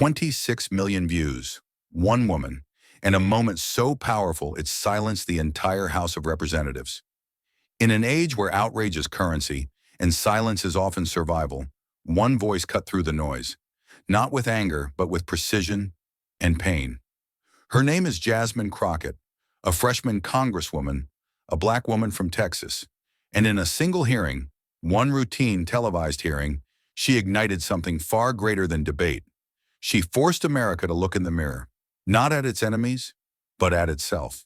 26 million views, one woman, and a moment so powerful it silenced the entire House of Representatives. In an age where outrage is currency and silence is often survival, one voice cut through the noise, not with anger, but with precision and pain. Her name is Jasmine Crockett, a freshman congresswoman, a black woman from Texas. And in a single hearing, one routine televised hearing, she ignited something far greater than debate. She forced America to look in the mirror, not at its enemies, but at itself.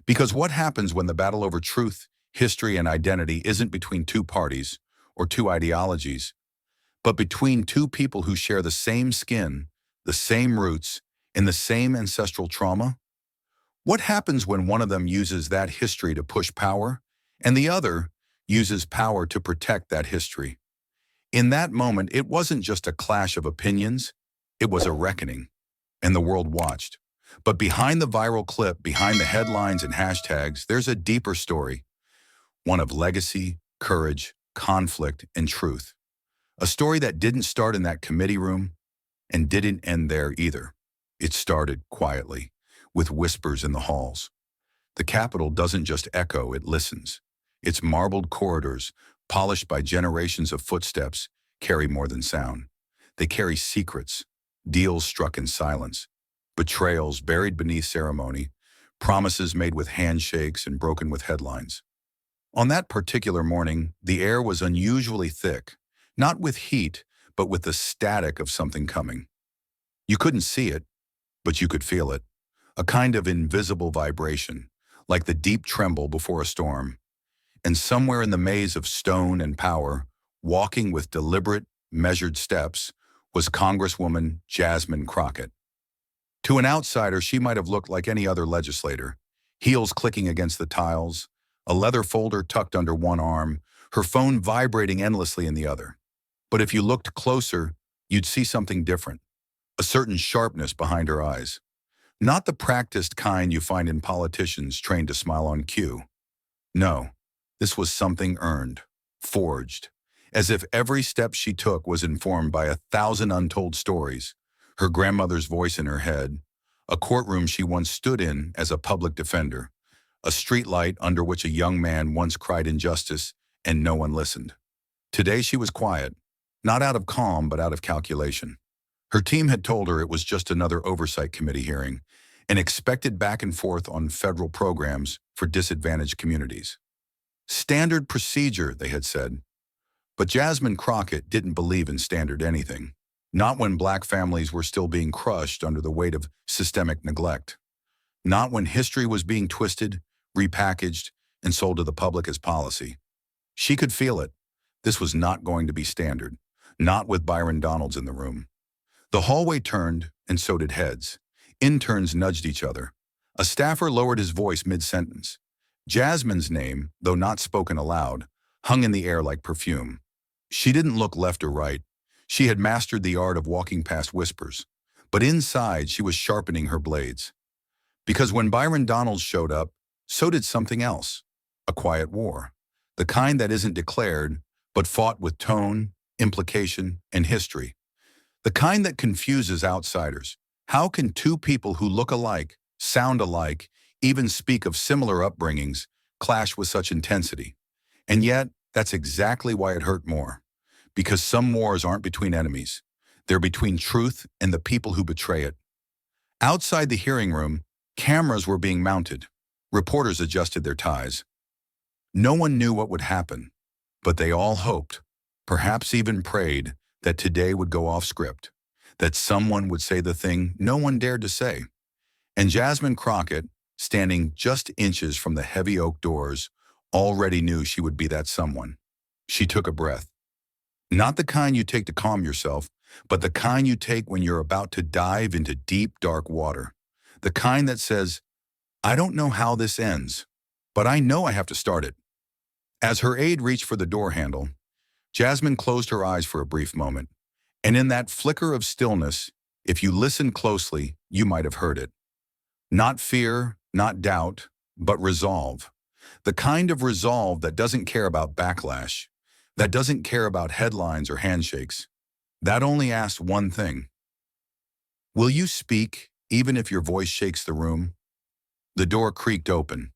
Because what happens when the battle over truth, history, and identity isn't between two parties or two ideologies, but between two people who share the same skin, the same roots, and the same ancestral trauma? What happens when one of them uses that history to push power, and the other uses power to protect that history? In that moment, it wasn't just a clash of opinions, it was a reckoning, and the world watched. But behind the viral clip, behind the headlines and hashtags, there's a deeper story, one of legacy, courage, conflict, and truth. A story that didn't start in that committee room and didn't end there either. It started quietly, with whispers in the halls. The Capitol doesn't just echo, it listens. Its marbled corridors, polished by generations of footsteps, carry more than sound. They carry secrets, deals struck in silence, betrayals buried beneath ceremony, promises made with handshakes and broken with headlines. On that particular morning, the air was unusually thick, not with heat, but with the static of something coming. You couldn't see it, but you could feel it, a kind of invisible vibration, like the deep tremble before a storm. And somewhere in the maze of stone and power, walking with deliberate, measured steps, was Congresswoman Jasmine Crockett. To an outsider, she might have looked like any other legislator, heels clicking against the tiles, a leather folder tucked under one arm, her phone vibrating endlessly in the other. But if you looked closer, you'd see something different, a certain sharpness behind her eyes. Not the practiced kind you find in politicians trained to smile on cue. No, this was something earned, forged, as if every step she took was informed by 1,000 untold stories, her grandmother's voice in her head, a courtroom she once stood in as a public defender, a streetlight under which a young man once cried injustice and no one listened. Today she was quiet, not out of calm but out of calculation. Her team had told her it was just another oversight committee hearing, an expected back and forth on federal programs for disadvantaged communities. Standard procedure, they had said. But Jasmine Crockett didn't believe in standard anything, not when black families were still being crushed under the weight of systemic neglect, not when history was being twisted, repackaged, and sold to the public as policy. She could feel it. This was not going to be standard, not with Byron Donalds in the room. The hallway turned, and so did heads. Interns nudged each other. A staffer lowered his voice mid-sentence. Jasmine's name, though not spoken aloud, hung in the air like perfume. She didn't look left or right. She had mastered the art of walking past whispers. But inside, she was sharpening her blades. Because when Byron Donalds showed up, so did something else. A quiet war. The kind that isn't declared, but fought with tone, implication, and history. The kind that confuses outsiders. How can two people who look alike, sound alike, even speak of similar upbringings, clash with such intensity? And yet, that's exactly why it hurt more. Because some wars aren't between enemies. They're between truth and the people who betray it. Outside the hearing room, cameras were being mounted. Reporters adjusted their ties. No one knew what would happen, but they all hoped, perhaps even prayed, that today would go off script, that someone would say the thing no one dared to say. And Jasmine Crockett, standing just inches from the heavy oak doors, already knew she would be that someone. She took a breath. Not the kind you take to calm yourself, but the kind you take when you're about to dive into deep, dark water. The kind that says, I don't know how this ends, but I know I have to start it. As her aide reached for the door handle, Jasmine closed her eyes for a brief moment, and in that flicker of stillness, if you listened closely, you might have heard it. Not fear, not doubt, but resolve. The kind of resolve that doesn't care about backlash, that doesn't care about headlines or handshakes, that only asks one thing. Will you speak, even if your voice shakes the room? The door creaked open,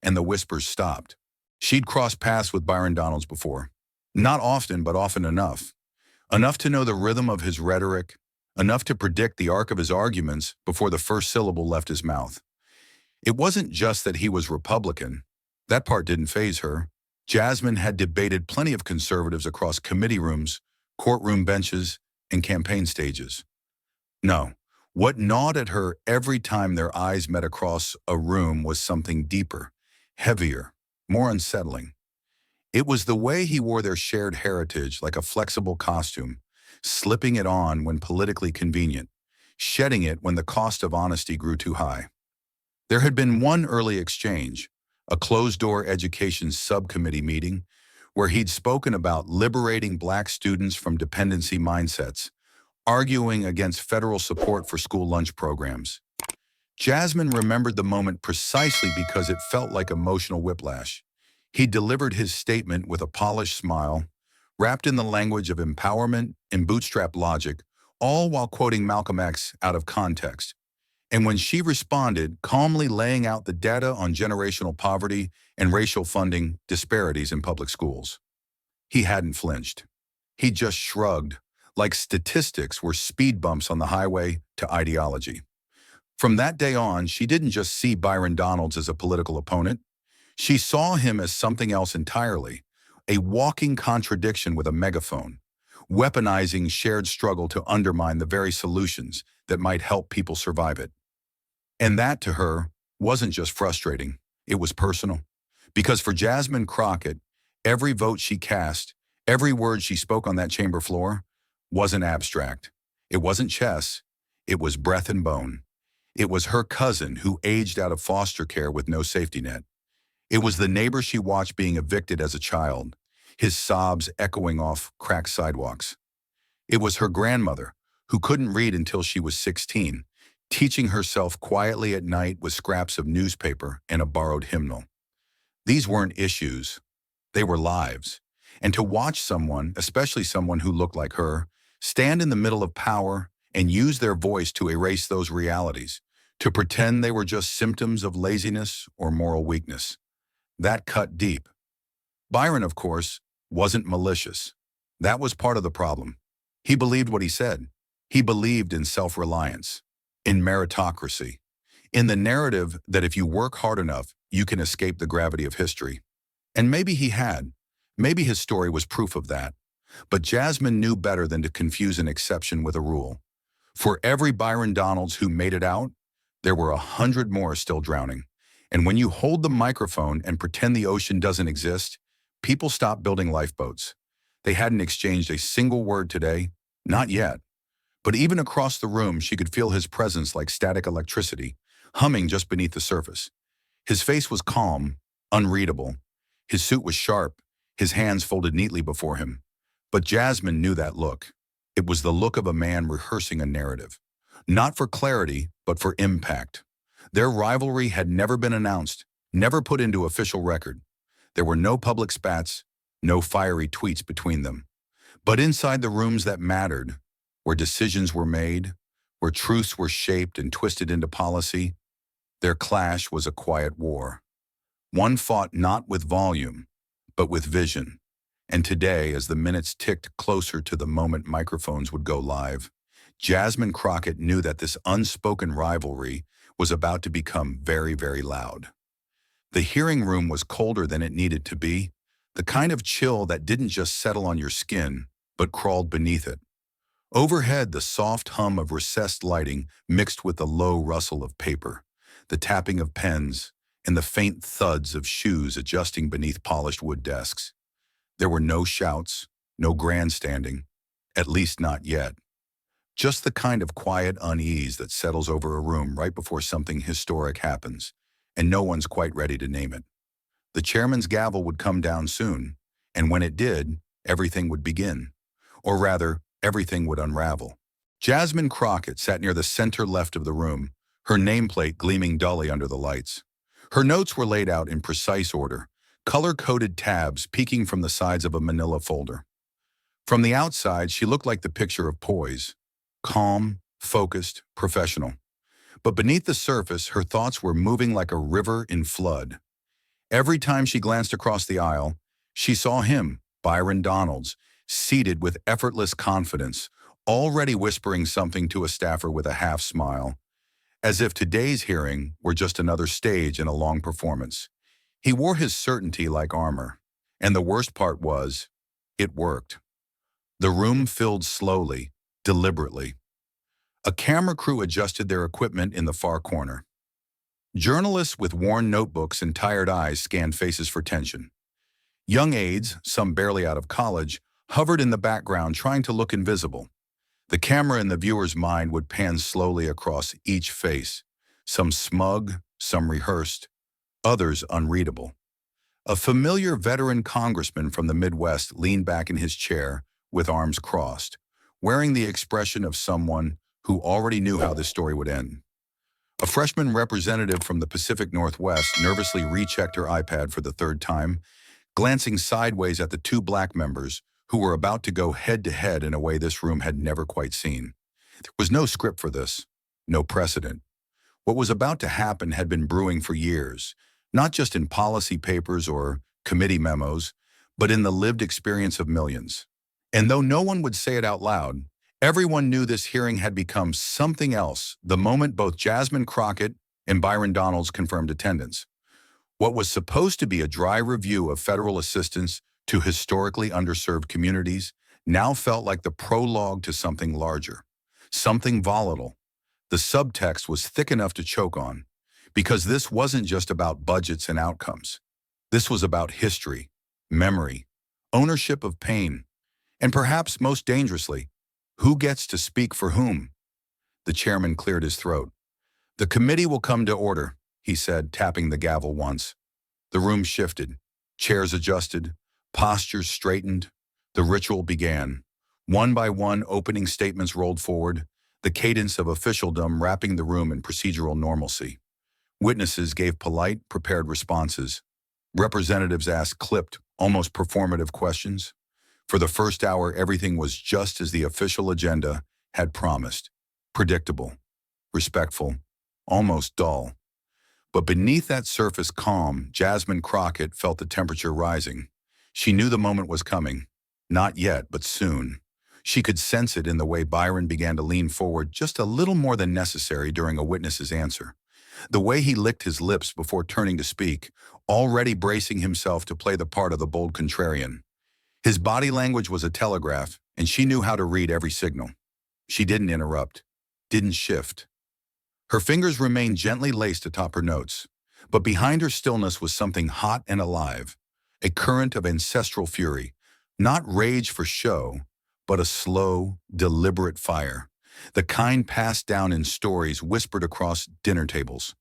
and the whispers stopped. She'd crossed paths with Byron Donalds before. Not often, but often enough. Enough to know the rhythm of his rhetoric, enough to predict the arc of his arguments before the first syllable left his mouth. It wasn't just that he was Republican. That part didn't faze her. Jasmine had debated plenty of conservatives across committee rooms, courtroom benches, and campaign stages. No, what gnawed at her every time their eyes met across a room was something deeper, heavier, more unsettling. It was the way he wore their shared heritage like a flexible costume, slipping it on when politically convenient, shedding it when the cost of honesty grew too high. There had been one early exchange, a closed-door education subcommittee meeting, where he'd spoken about liberating Black students from dependency mindsets, arguing against federal support for school lunch programs. Jasmine remembered the moment precisely because it felt like emotional whiplash. He delivered his statement with a polished smile, wrapped in the language of empowerment and bootstrap logic, all while quoting Malcolm X out of context. And when she responded, calmly laying out the data on generational poverty and racial funding disparities in public schools, he hadn't flinched. He just shrugged, like statistics were speed bumps on the highway to ideology. From that day on, she didn't just see Byron Donalds as a political opponent. She saw him as something else entirely, a walking contradiction with a megaphone, weaponizing shared struggle to undermine the very solutions that might help people survive it. And that, to her, wasn't just frustrating, it was personal. Because for Jasmine Crockett, every vote she cast, every word she spoke on that chamber floor, wasn't abstract. It wasn't chess, it was breath and bone. It was her cousin who aged out of foster care with no safety net. It was the neighbor she watched being evicted as a child, his sobs echoing off cracked sidewalks. It was her grandmother, who couldn't read until she was 16, teaching herself quietly at night with scraps of newspaper and a borrowed hymnal. These weren't issues, they were lives. And to watch someone, especially someone who looked like her, stand in the middle of power and use their voice to erase those realities, to pretend they were just symptoms of laziness or moral weakness, that cut deep. Byron, of course, wasn't malicious. That was part of the problem. He believed what he said. He believed in self-reliance, in meritocracy, in the narrative that if you work hard enough, you can escape the gravity of history. And maybe he had. Maybe his story was proof of that. But Jasmine knew better than to confuse an exception with a rule. For every Byron Donalds who made it out, there were 100 more still drowning. And when you hold the microphone and pretend the ocean doesn't exist, people stop building lifeboats. They hadn't exchanged a single word today, not yet. But even across the room, she could feel his presence like static electricity, humming just beneath the surface. His face was calm, unreadable. His suit was sharp, his hands folded neatly before him. But Jasmine knew that look. It was the look of a man rehearsing a narrative. Not for clarity, but for impact. Their rivalry had never been announced, never put into official record. There were no public spats, no fiery tweets between them. But inside the rooms that mattered, where decisions were made, where truths were shaped and twisted into policy, their clash was a quiet war. One fought not with volume, but with vision. And today, as the minutes ticked closer to the moment microphones would go live, Jasmine Crockett knew that this unspoken rivalry was about to become very, very loud. The hearing room was colder than it needed to be, the kind of chill that didn't just settle on your skin, but crawled beneath it. Overhead, the soft hum of recessed lighting mixed with the low rustle of paper, the tapping of pens, and the faint thuds of shoes adjusting beneath polished wood desks. There were no shouts, no grandstanding, at least not yet. Just the kind of quiet unease that settles over a room right before something historic happens, and no one's quite ready to name it. The chairman's gavel would come down soon, and when it did, everything would begin. Or rather, everything would unravel. Jasmine Crockett sat near the center left of the room, her nameplate gleaming dully under the lights. Her notes were laid out in precise order, color-coded tabs peeking from the sides of a manila folder. From the outside, she looked like the picture of poise, calm, focused, professional. But beneath the surface, her thoughts were moving like a river in flood. Every time she glanced across the aisle, she saw him, Byron Donalds, seated with effortless confidence, already whispering something to a staffer with a half smile, as if today's hearing were just another stage in a long performance. He wore his certainty like armor, and the worst part was, it worked. The room filled slowly, deliberately. A camera crew adjusted their equipment in the far corner. Journalists with worn notebooks and tired eyes scanned faces for tension. Young aides, some barely out of college, hovered in the background trying to look invisible. The camera in the viewer's mind would pan slowly across each face, some smug, some rehearsed, others unreadable. A familiar veteran congressman from the Midwest leaned back in his chair with arms crossed, wearing the expression of someone who already knew how this story would end. A freshman representative from the Pacific Northwest nervously rechecked her iPad for the third time, glancing sideways at the two black members who were about to go head-to-head in a way this room had never quite seen. There was no script for this, no precedent. What was about to happen had been brewing for years, not just in policy papers or committee memos, but in the lived experience of millions. And though no one would say it out loud, everyone knew this hearing had become something else the moment both Jasmine Crockett and Byron Donalds confirmed attendance. What was supposed to be a dry review of federal assistance to historically underserved communities now felt like the prologue to something larger, something volatile. The subtext was thick enough to choke on, because this wasn't just about budgets and outcomes. This was about history, memory, ownership of pain, and perhaps most dangerously, who gets to speak for whom? The chairman cleared his throat. "The committee will come to order," he said, tapping the gavel once. The room shifted, chairs adjusted, postures straightened. The ritual began. One by one, opening statements rolled forward, the cadence of officialdom wrapping the room in procedural normalcy. Witnesses gave polite, prepared responses. Representatives asked clipped, almost performative questions. For the first hour, everything was just as the official agenda had promised. Predictable, respectful, almost dull. But beneath that surface calm, Jasmine Crockett felt the temperature rising. She knew the moment was coming. Not yet, but soon. She could sense it in the way Byron began to lean forward just a little more than necessary during a witness's answer. The way he licked his lips before turning to speak, already bracing himself to play the part of the bold contrarian. His body language was a telegraph, and she knew how to read every signal. She didn't interrupt, didn't shift. Her fingers remained gently laced atop her notes, but behind her stillness was something hot and alive, a current of ancestral fury, not rage for show, but a slow, deliberate fire, the kind passed down in stories whispered across dinner tables,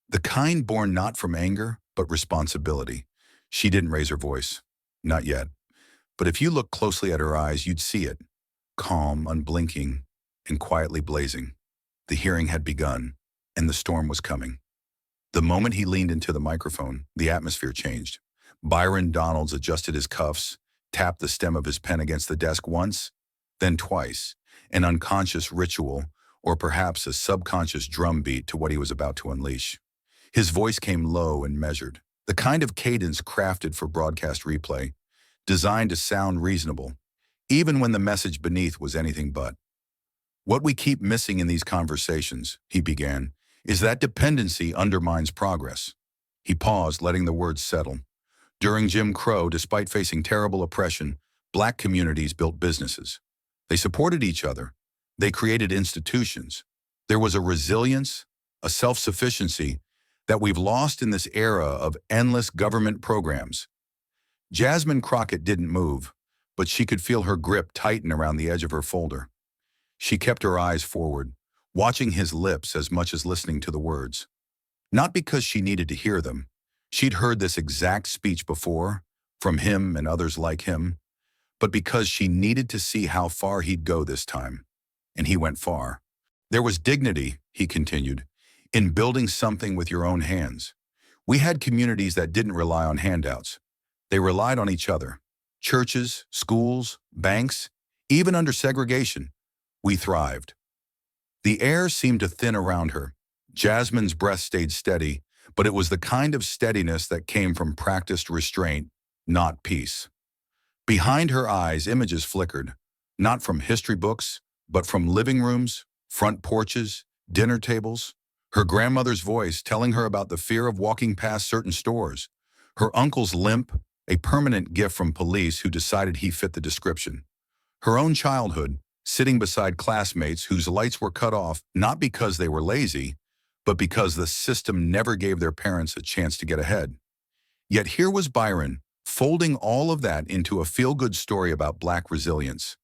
the kind born not from anger, but responsibility. She didn't raise her voice, not yet. But if you look closely at her eyes, you'd see it, calm, unblinking, and quietly blazing. The hearing had begun, and the storm was coming. The moment he leaned into the microphone, the atmosphere changed. Byron Donalds adjusted his cuffs, tapped the stem of his pen against the desk once, then twice, an unconscious ritual, or perhaps a subconscious drumbeat to what he was about to unleash. His voice came low and measured, the kind of cadence crafted for broadcast replay, designed to sound reasonable, even when the message beneath was anything but. "What we keep missing in these conversations," he began, "is that dependency undermines progress." He paused, letting the words settle. During Jim Crow, despite facing terrible oppression, Black communities built businesses. They supported each other. They created institutions. There was a resilience, a self-sufficiency that we've lost in this era of endless government programs. Jasmine Crockett didn't move, but she could feel her grip tighten around the edge of her folder. She kept her eyes forward, watching his lips as much as listening to the words. Not because she needed to hear them. She'd heard this exact speech before, from him and others like him, but because she needed to see how far he'd go this time. And he went far. There was dignity, he continued, in building something with your own hands. We had communities that didn't rely on handouts. They relied on each other. Churches, schools, banks, even under segregation, we thrived. The air seemed to thin around her. Jasmine's breath stayed steady, but it was the kind of steadiness that came from practiced restraint, not peace. Behind her eyes, images flickered, not from history books, but from living rooms, front porches, dinner tables. Her grandmother's voice telling her about the fear of walking past certain stores. Her uncle's limp, a permanent gift from police who decided he fit the description. Her own childhood, sitting beside classmates whose lights were cut off not because they were lazy, but because the system never gave their parents a chance to get ahead. Yet here was Byron, folding all of that into a feel-good story about Black resilience,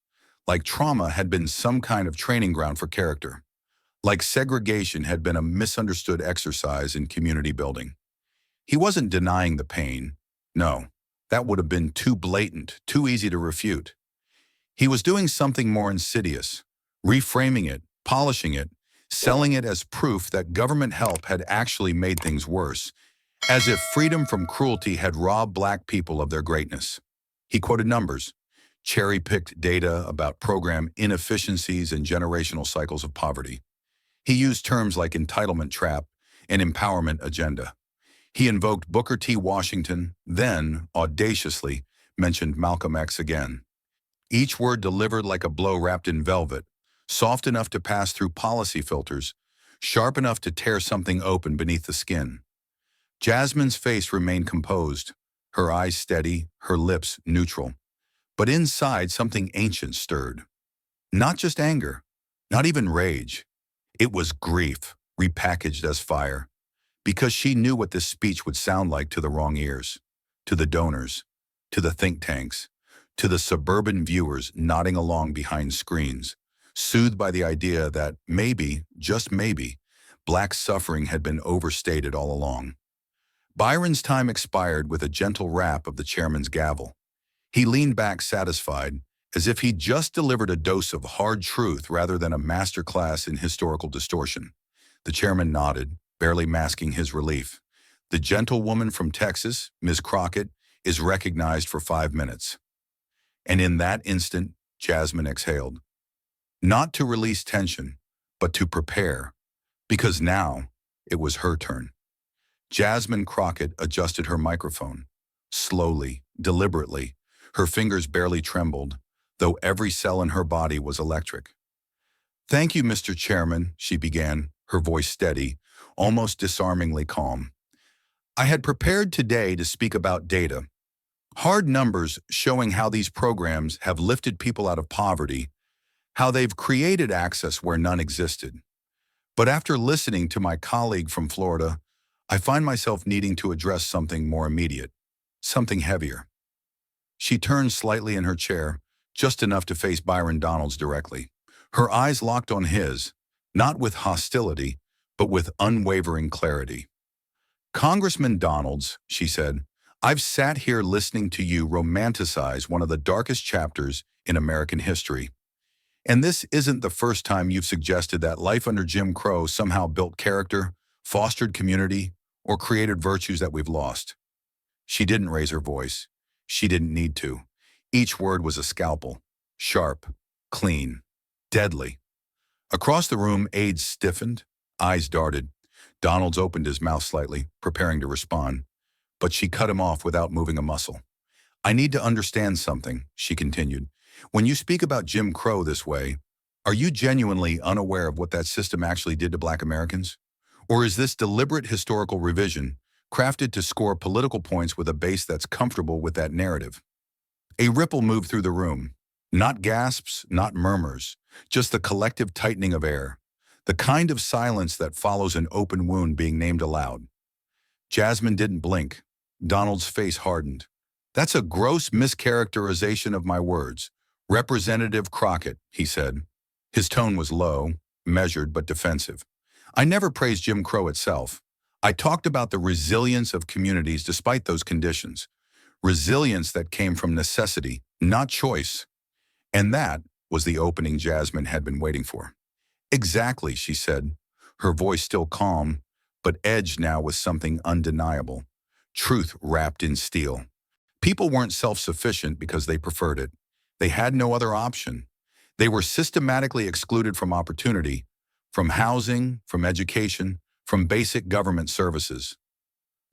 like trauma had been some kind of training ground for character, like segregation had been a misunderstood exercise in community building. He wasn't denying the pain. No, that would have been too blatant, too easy to refute. He was doing something more insidious, reframing it, polishing it, selling it as proof that government help had actually made things worse, as if freedom from cruelty had robbed Black people of their greatness. He quoted numbers, cherry-picked data about program inefficiencies and generational cycles of poverty. He used terms like entitlement trap and empowerment agenda. He invoked Booker T. Washington, then, audaciously, mentioned Malcolm X again. Each word delivered like a blow wrapped in velvet, soft enough to pass through policy filters, sharp enough to tear something open beneath the skin. Jasmine's face remained composed, her eyes steady, her lips neutral. But inside, something ancient stirred. Not just anger, not even rage. It was grief, repackaged as fire. Because she knew what this speech would sound like to the wrong ears, to the donors, to the think tanks, to the suburban viewers nodding along behind screens, soothed by the idea that maybe, just maybe, Black suffering had been overstated all along. Byron's time expired with a gentle rap of the chairman's gavel. He leaned back satisfied, as if he'd just delivered a dose of hard truth rather than a masterclass in historical distortion. The chairman nodded, barely masking his relief. The gentlewoman from Texas, Ms. Crockett, is recognized for 5 minutes. And in that instant, Jasmine exhaled. Not to release tension, but to prepare, because now it was her turn. Jasmine Crockett adjusted her microphone. Slowly, deliberately, her fingers barely trembled, though every cell in her body was electric. "Thank you, Mr. Chairman," she began, her voice steady, almost disarmingly calm. "I had prepared today to speak about data. Hard numbers showing how these programs have lifted people out of poverty, how they've created access where none existed. But after listening to my colleague from Florida, I find myself needing to address something more immediate, something heavier." She turned slightly in her chair, just enough to face Byron Donalds directly. Her eyes locked on his, not with hostility, but with unwavering clarity. "Congressman Donalds," she said, "I've sat here listening to you romanticize one of the darkest chapters in American history. And this isn't the first time you've suggested that life under Jim Crow somehow built character, fostered community, or created virtues that we've lost." She didn't raise her voice. She didn't need to. Each word was a scalpel, sharp, clean, deadly. Across the room, aides stiffened, eyes darted. Donalds opened his mouth slightly, preparing to respond, but she cut him off without moving a muscle. "I need to understand something," she continued. "When you speak about Jim Crow this way, are you genuinely unaware of what that system actually did to Black Americans? Or is this deliberate historical revision crafted to score political points with a base that's comfortable with that narrative?" A ripple moved through the room. Not gasps, not murmurs, just the collective tightening of air, the kind of silence that follows an open wound being named aloud. Jasmine didn't blink. Donald's face hardened. "That's a gross mischaracterization of my words. Representative Crockett," he said. His tone was low, measured but defensive. "I never praised Jim Crow itself. I talked about the resilience of communities despite those conditions. Resilience that came from necessity, not choice." And that was the opening Jasmine had been waiting for. "Exactly," she said, her voice still calm, but edged now with something undeniable. Truth wrapped in steel. People weren't self-sufficient because they preferred it. They had no other option. They were systematically excluded from opportunity, from housing, from education, from basic government services.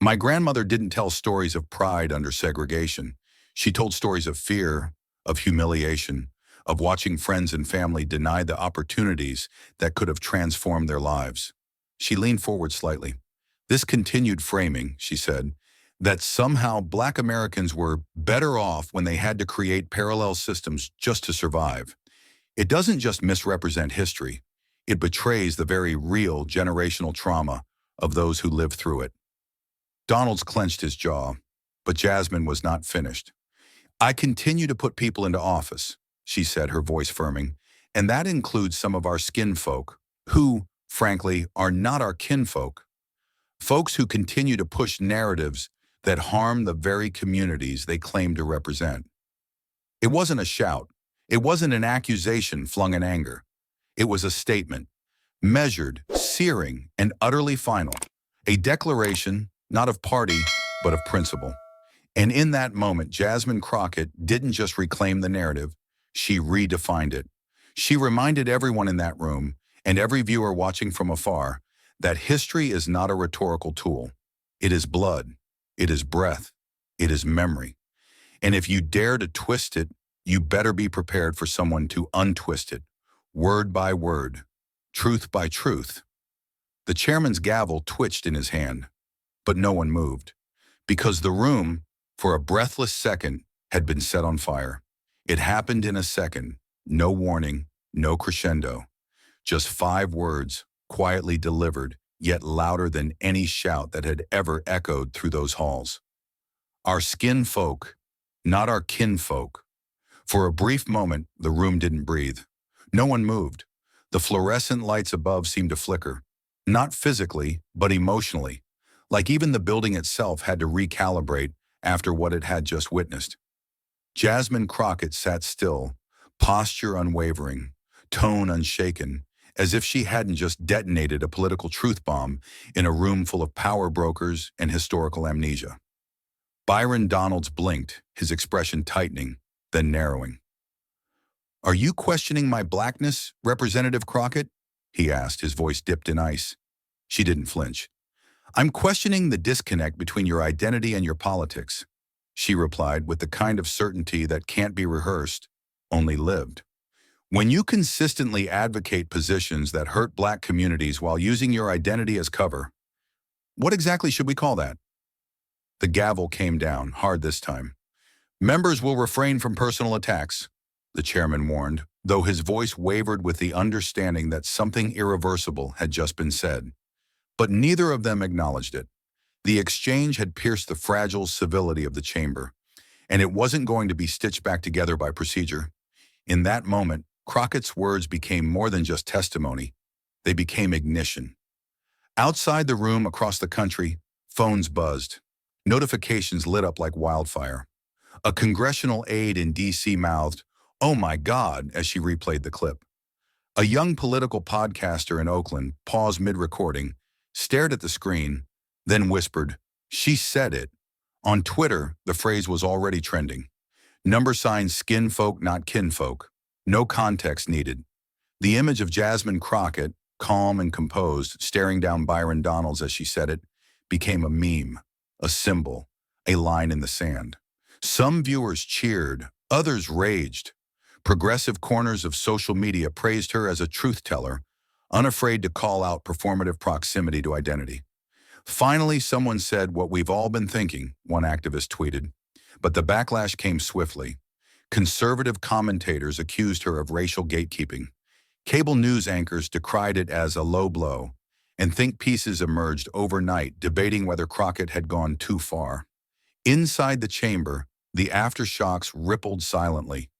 My grandmother didn't tell stories of pride under segregation. She told stories of fear, of humiliation, of watching friends and family denied the opportunities that could have transformed their lives. She leaned forward slightly. This continued framing, she said, that somehow Black Americans were better off when they had to create parallel systems just to survive. It doesn't just misrepresent history. It betrays the very real generational trauma of those who lived through it. Donald's clenched his jaw, but Jasmine was not finished. I continue to put people into office, she said, her voice firming, and that includes some of our skin folk, who, frankly, are not our kinfolk. Folks who continue to push narratives that harm the very communities they claim to represent. It wasn't a shout. It wasn't an accusation flung in anger. It was a statement, measured, searing, and utterly final. A declaration, not of party, but of principle. And in that moment, Jasmine Crockett didn't just reclaim the narrative, she redefined it. She reminded everyone in that room, and every viewer watching from afar, that history is not a rhetorical tool. It is blood, it is breath, it is memory. And if you dare to twist it, you better be prepared for someone to untwist it, word by word, truth by truth. The chairman's gavel twitched in his hand, but no one moved, because the room, for a breathless second, had been set on fire. It happened in a second, no warning, no crescendo, just 5 words, quietly delivered, yet louder than any shout that had ever echoed through those halls. Our skin folk, not our kinfolk. For a brief moment, the room didn't breathe. No one moved. The fluorescent lights above seemed to flicker, not physically, but emotionally, like even the building itself had to recalibrate after what it had just witnessed. Jasmine Crockett sat still, posture unwavering, tone unshaken, as if she hadn't just detonated a political truth bomb in a room full of power brokers and historical amnesia. Byron Donalds blinked, his expression tightening, then narrowing. "Are you questioning my blackness, Representative Crockett?" he asked, his voice dipped in ice. She didn't flinch. "I'm questioning the disconnect between your identity and your politics," she replied with the kind of certainty that can't be rehearsed, only lived. "When you consistently advocate positions that hurt Black communities while using your identity as cover, what exactly should we call that?" The gavel came down, hard this time. "Members will refrain from personal attacks," the chairman warned, though his voice wavered with the understanding that something irreversible had just been said. But neither of them acknowledged it. The exchange had pierced the fragile civility of the chamber, and it wasn't going to be stitched back together by procedure. In that moment, Crockett's words became more than just testimony. They became ignition. Outside the room, across the country, phones buzzed. Notifications lit up like wildfire. A congressional aide in D.C. mouthed, "Oh my God," as she replayed the clip. A young political podcaster in Oakland paused mid-recording, stared at the screen, then whispered, "She said it." On Twitter, the phrase was already trending. # skin folk, not kinfolk. No context needed. The image of Jasmine Crockett, calm and composed, staring down Byron Donalds as she said it, became a meme, a symbol, a line in the sand. Some viewers cheered, others raged. Progressive corners of social media praised her as a truth-teller, unafraid to call out performative proximity to identity. Finally, someone said what we've all been thinking, one activist tweeted. But the backlash came swiftly. Conservative commentators accused her of racial gatekeeping. Cable news anchors decried it as a low blow, and think pieces emerged overnight debating whether Crockett had gone too far. Inside the chamber, the aftershocks rippled silently.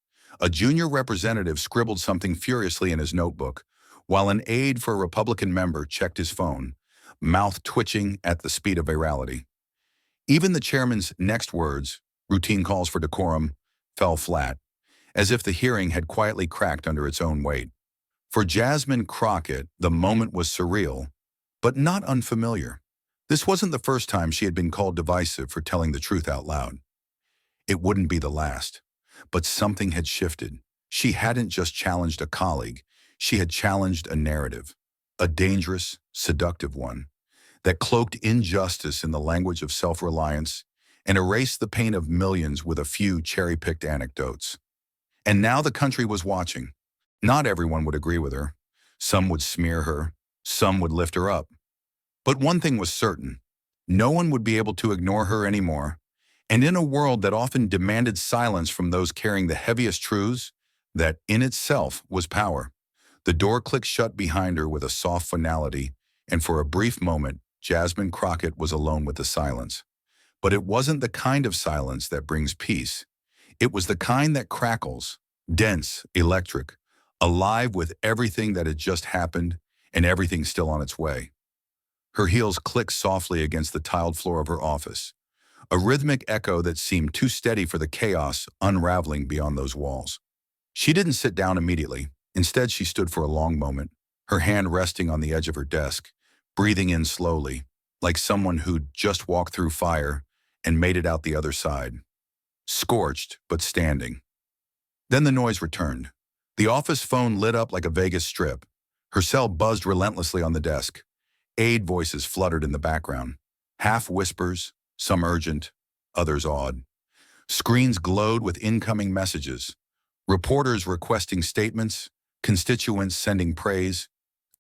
A junior representative scribbled something furiously in his notebook, while an aide for a Republican member checked his phone, mouth twitching at the speed of virality. Even the chairman's next words, routine calls for decorum, fell flat, as if the hearing had quietly cracked under its own weight. For Jasmine Crockett, the moment was surreal, but not unfamiliar. This wasn't the first time she had been called divisive for telling the truth out loud. It wouldn't be the last. But something had shifted. She hadn't just challenged a colleague, she had challenged a narrative. a dangerous, seductive one that cloaked injustice in the language of self-reliance and erased the pain of millions with a few cherry-picked anecdotes. And now the country was watching. Not everyone would agree with her. Some would smear her. Some would lift her up. But one thing was certain. No one would be able to ignore her anymore. And in a world that often demanded silence from those carrying the heaviest truths, that in itself was power. The door clicked shut behind her with a soft finality, and for a brief moment, Jasmine Crockett was alone with the silence. But it wasn't the kind of silence that brings peace. It was the kind that crackles, dense, electric, alive with everything that had just happened and everything still on its way. Her heels clicked softly against the tiled floor of her office, a rhythmic echo that seemed too steady for the chaos unraveling beyond those walls. She didn't sit down immediately. Instead, she stood for a long moment, her hand resting on the edge of her desk, breathing in slowly, like someone who'd just walked through fire and made it out the other side. Scorched, but standing. Then the noise returned. The office phone lit up like a Vegas strip. Her cell buzzed relentlessly on the desk. Aide voices fluttered in the background. Half whispers, some urgent, others awed. Screens glowed with incoming messages. Reporters requesting statements, constituents sending praise,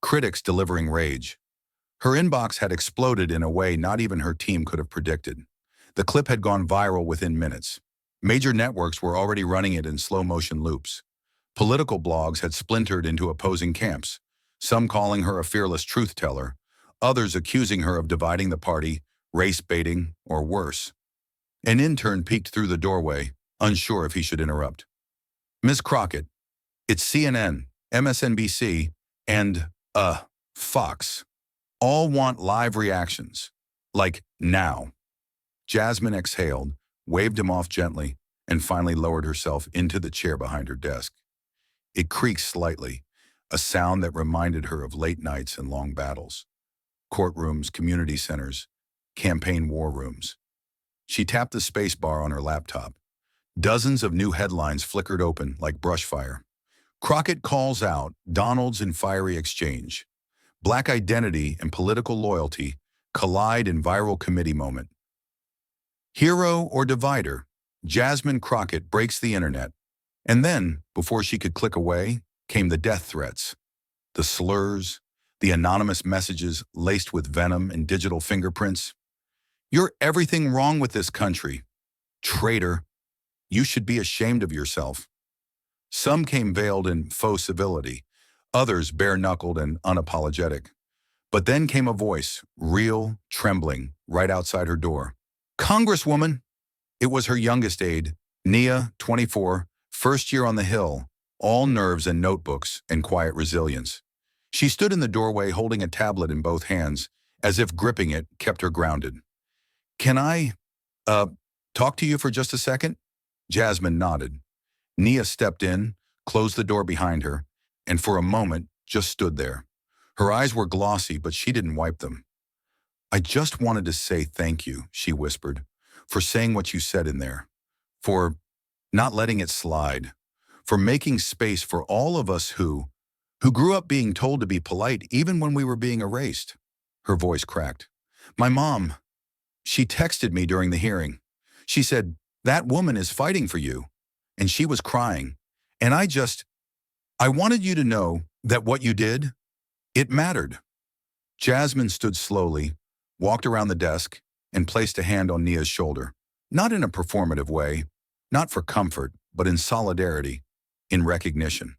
critics delivering rage. Her inbox had exploded in a way not even her team could have predicted. The clip had gone viral within minutes. Major networks were already running it in slow-motion loops. Political blogs had splintered into opposing camps, some calling her a fearless truth-teller, others accusing her of dividing the party, race-baiting, or worse. An intern peeked through the doorway, unsure if he should interrupt. "Ms. Crockett, it's CNN, MSNBC, and, Fox. All want live reactions. Like, now." Jasmine exhaled, waved him off gently, and finally lowered herself into the chair behind her desk. It creaked slightly, a sound that reminded her of late nights and long battles. Courtrooms, community centers, campaign war rooms. She tapped the space bar on her laptop. Dozens of new headlines flickered open like brush fire. Crockett calls out, Donald's in fiery exchange. Black identity and political loyalty collide in viral committee moment. Hero or divider, Jasmine Crockett breaks the internet. And then, before she could click away, came the death threats. The slurs, the anonymous messages laced with venom and digital fingerprints. "You're everything wrong with this country. Traitor. You should be ashamed of yourself." Some came veiled in faux civility, others bare-knuckled and unapologetic. But then came a voice, real, trembling, right outside her door. "Congresswoman!" It was her youngest aide, Nia, 24, first year on the Hill, all nerves and notebooks and quiet resilience. She stood in the doorway holding a tablet in both hands, as if gripping it kept her grounded. "Can I, talk to you for just a second?" Jasmine nodded. Nia stepped in, closed the door behind her, and for a moment just stood there. Her eyes were glossy, but she didn't wipe them. "I just wanted to say thank you," she whispered, "for saying what you said in there, for not letting it slide, for making space for all of us who grew up being told to be polite even when we were being erased." Her voice cracked. "My mom, she texted me during the hearing. She said, 'That woman is fighting for you.' And she was crying. And I wanted you to know that what you did, it mattered." Jasmine stood slowly, walked around the desk, and placed a hand on Nia's shoulder. Not in a performative way, not for comfort, but in solidarity, in recognition.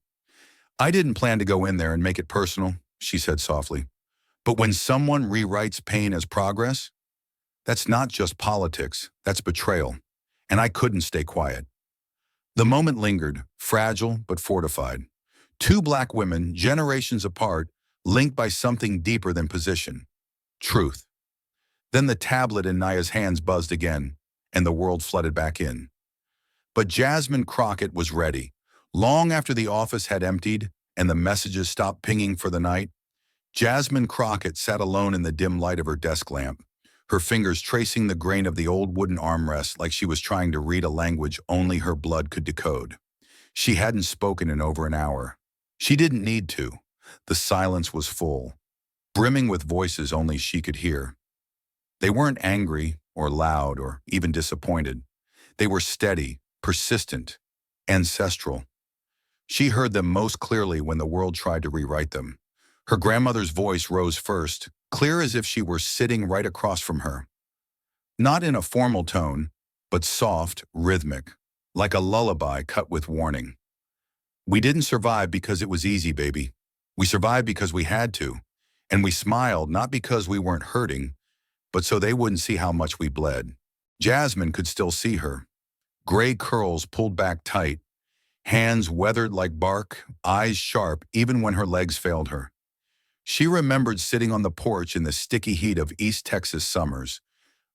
"I didn't plan to go in there and make it personal," she said softly. "But when someone rewrites pain as progress, that's not just politics, that's betrayal. And I couldn't stay quiet." The moment lingered, fragile but fortified. Two black women, generations apart, linked by something deeper than position. Truth. Then the tablet in Nia's hands buzzed again, and the world flooded back in. But Jasmine Crockett was ready. Long after the office had emptied and the messages stopped pinging for the night, Jasmine Crockett sat alone in the dim light of her desk lamp, her fingers tracing the grain of the old wooden armrest like she was trying to read a language only her blood could decode. She hadn't spoken in over an hour. She didn't need to. The silence was full, brimming with voices only she could hear. They weren't angry or loud or even disappointed. They were steady, persistent, ancestral. She heard them most clearly when the world tried to rewrite them. Her grandmother's voice rose first, clear as if she were sitting right across from her. Not in a formal tone, but soft, rhythmic, like a lullaby cut with warning. We didn't survive because it was easy, baby. We survived because we had to. And we smiled not because we weren't hurting, but so they wouldn't see how much we bled. Jasmine could still see her. Gray curls pulled back tight, hands weathered like bark, eyes sharp even when her legs failed her. She remembered sitting on the porch in the sticky heat of East Texas summers,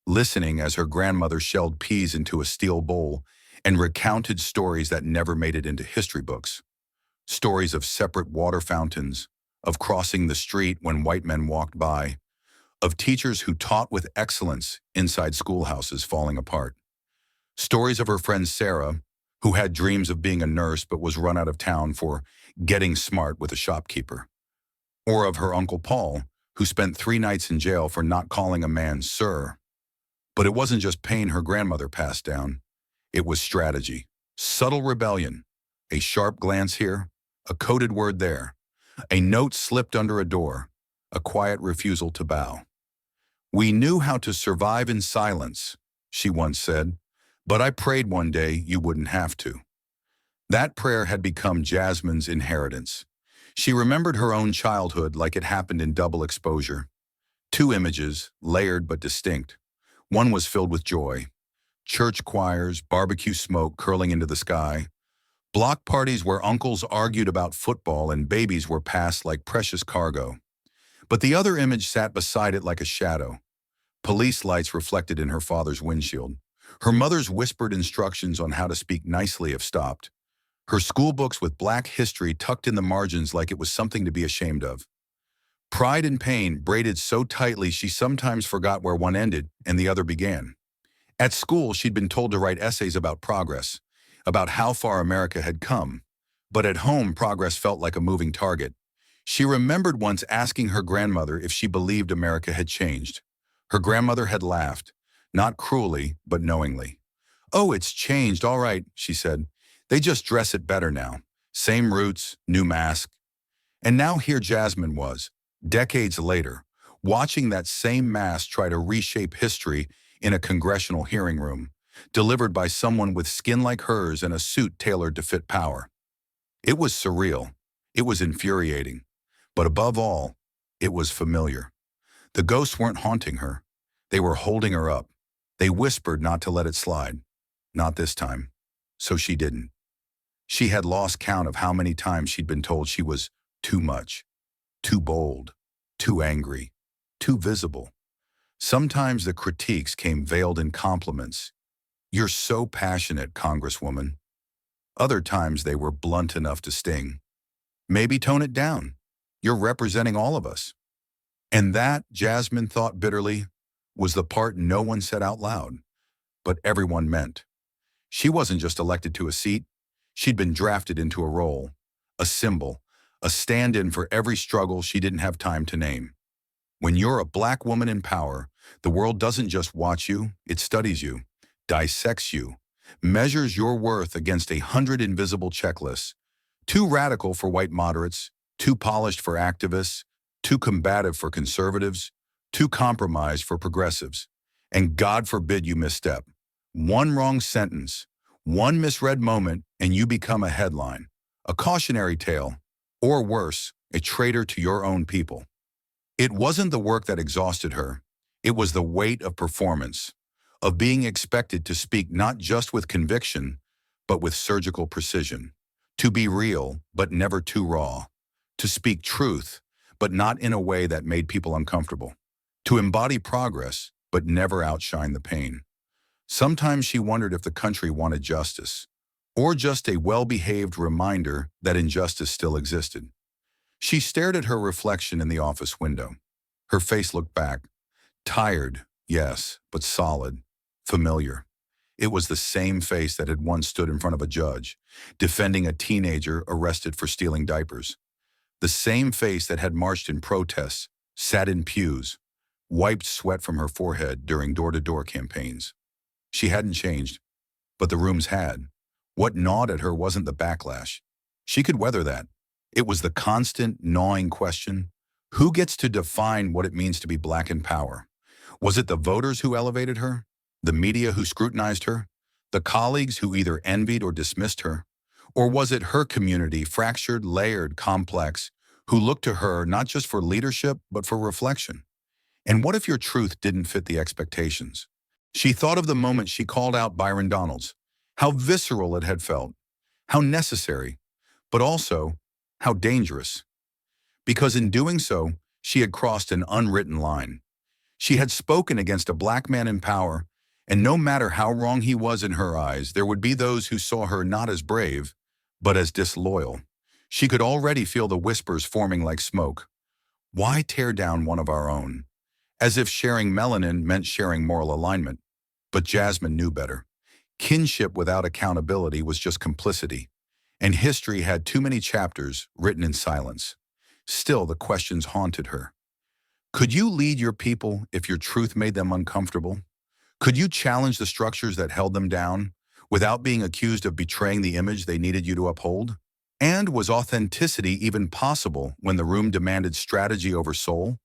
listening as her grandmother shelled peas into a steel bowl and recounted stories that never made it into history books. Stories of separate water fountains, of crossing the street when white men walked by, of teachers who taught with excellence inside schoolhouses falling apart. Stories of her friend Sarah, who had dreams of being a nurse but was run out of town for getting smart with a shopkeeper. Or of her Uncle Paul, who spent 3 nights in jail for not calling a man sir. But it wasn't just pain her grandmother passed down. It was strategy, subtle rebellion, a sharp glance here, a coded word there, a note slipped under a door, a quiet refusal to bow. "We knew how to survive in silence," she once said, "but I prayed one day you wouldn't have to." That prayer had become Jasmine's inheritance. She remembered her own childhood like it happened in double exposure. 2 images, layered but distinct. One was filled with joy. Church choirs, barbecue smoke curling into the sky. Block parties where uncles argued about football and babies were passed like precious cargo. But the other image sat beside it like a shadow. Police lights reflected in her father's windshield. Her mother's whispered instructions on how to speak nicely if stopped. Her school books with Black history tucked in the margins like it was something to be ashamed of. Pride and pain braided so tightly she sometimes forgot where one ended and the other began. At school, she'd been told to write essays about progress, about how far America had come. But at home, progress felt like a moving target. She remembered once asking her grandmother if she believed America had changed. Her grandmother had laughed, not cruelly, but knowingly. "Oh, it's changed, all right," she said. "They just dress it better now. Same roots, new mask." And now here Jasmine was, decades later, watching that same mask try to reshape history in a congressional hearing room, delivered by someone with skin like hers and a suit tailored to fit power. It was surreal. It was infuriating. But above all, it was familiar. The ghosts weren't haunting her. They were holding her up. They whispered not to let it slide. Not this time. So she didn't. She had lost count of how many times she'd been told she was too much, too bold, too angry, too visible. Sometimes the critiques came veiled in compliments. "You're so passionate, Congresswoman." Other times they were blunt enough to sting. "Maybe tone it down. You're representing all of us." And that, Jasmine thought bitterly, was the part no one said out loud, but everyone meant. She wasn't just elected to a seat. She'd been drafted into a role, a symbol, a stand-in for every struggle she didn't have time to name. When you're a Black woman in power, the world doesn't just watch you, it studies you, dissects you, measures your worth against 100 invisible checklists, too radical for white moderates, too polished for activists, too combative for conservatives, too compromised for progressives. And God forbid you misstep. One wrong sentence, one misread moment, and you become a headline, a cautionary tale, or worse, a traitor to your own people. It wasn't the work that exhausted her. It was the weight of performance, of being expected to speak not just with conviction, but with surgical precision, to be real, but never too raw, to speak truth, but not in a way that made people uncomfortable, to embody progress, but never outshine the pain. Sometimes she wondered if the country wanted justice, or just a well-behaved reminder that injustice still existed. She stared at her reflection in the office window. Her face looked back. Tired, yes, but solid, familiar. It was the same face that had once stood in front of a judge, defending a teenager arrested for stealing diapers. The same face that had marched in protests, sat in pews, wiped sweat from her forehead during door-to-door campaigns. She hadn't changed, but the rooms had. What gnawed at her wasn't the backlash. She could weather that. It was the constant, gnawing question, who gets to define what it means to be black in power? Was it the voters who elevated her? The media who scrutinized her? The colleagues who either envied or dismissed her? Or was it her community, fractured, layered, complex, who looked to her not just for leadership, but for reflection? And what if your truth didn't fit the expectations? She thought of the moment she called out Byron Donalds, how visceral it had felt, how necessary, but also how dangerous. Because in doing so, she had crossed an unwritten line. She had spoken against a black man in power, and no matter how wrong he was in her eyes, there would be those who saw her not as brave, but as disloyal. She could already feel the whispers forming like smoke. Why tear down one of our own? As if sharing melanin meant sharing moral alignment. But Jasmine knew better. Kinship without accountability was just complicity, and history had too many chapters written in silence. Still, the questions haunted her. Could you lead your people if your truth made them uncomfortable? Could you challenge the structures that held them down without being accused of betraying the image they needed you to uphold? And was authenticity even possible when the room demanded strategy over soul?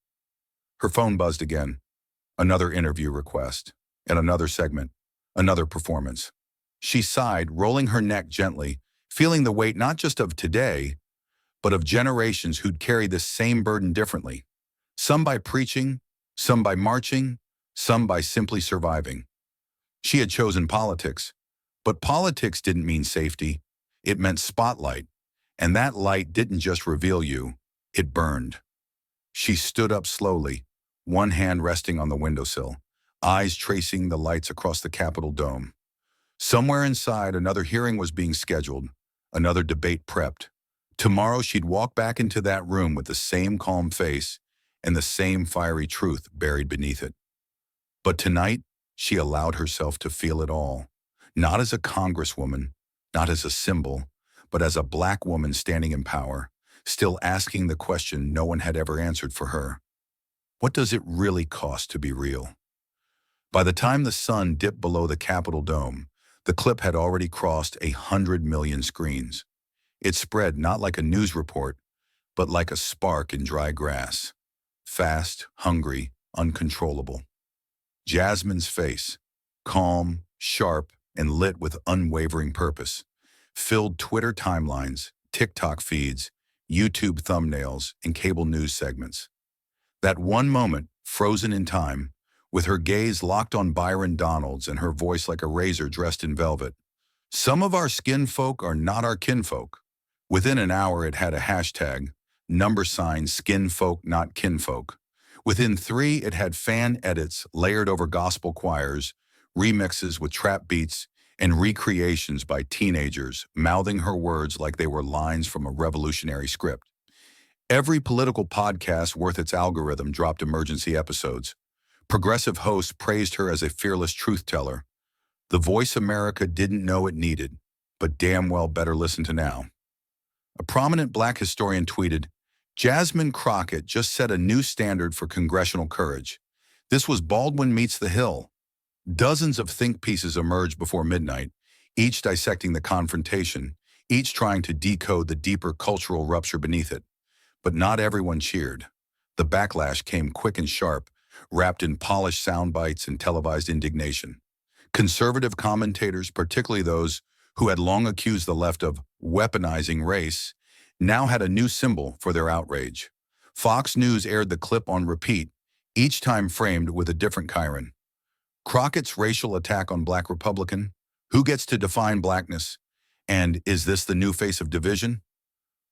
Her phone buzzed again. Another interview request, and another segment, another performance. She sighed, rolling her neck gently, feeling the weight not just of today, but of generations who'd carry this same burden differently. Some by preaching, some by marching, some by simply surviving. She had chosen politics, but politics didn't mean safety. It meant spotlight, and that light didn't just reveal you, it burned. She stood up slowly, one hand resting on the windowsill, eyes tracing the lights across the Capitol dome. Somewhere inside, another hearing was being scheduled, another debate prepped. Tomorrow she'd walk back into that room with the same calm face and the same fiery truth buried beneath it. But tonight, she allowed herself to feel it all, not as a congresswoman, not as a symbol, but as a black woman standing in power, still asking the question no one had ever answered for her. What does it really cost to be real? By the time the sun dipped below the Capitol dome, the clip had already crossed 100 million screens. It spread not like a news report, but like a spark in dry grass. Fast, hungry, uncontrollable. Jasmine's face, calm, sharp, and lit with unwavering purpose, filled Twitter timelines, TikTok feeds, YouTube thumbnails, and cable news segments. That one moment, frozen in time, with her gaze locked on Byron Donalds and her voice like a razor dressed in velvet. Some of our skin folk are not our kinfolk. Within an hour, it had a hashtag, #skinfolk not kinfolk. Within 3, it had fan edits layered over gospel choirs, remixes with trap beats, and recreations by teenagers mouthing her words like they were lines from a revolutionary script. Every political podcast worth its algorithm dropped emergency episodes. Progressive hosts praised her as a fearless truth teller. The voice America didn't know it needed, but damn well better listen to now. A prominent black historian tweeted, "Jasmine Crockett just set a new standard for congressional courage. This was Baldwin meets the Hill." Dozens of think pieces emerged before midnight, each dissecting the confrontation, each trying to decode the deeper cultural rupture beneath it. But not everyone cheered. The backlash came quick and sharp, wrapped in polished sound bites and televised indignation. Conservative commentators, particularly those who had long accused the left of weaponizing race, now had a new symbol for their outrage. Fox News aired the clip on repeat, each time framed with a different chyron. Crockett's racial attack on black Republican, who gets to define blackness, and is this the new face of division?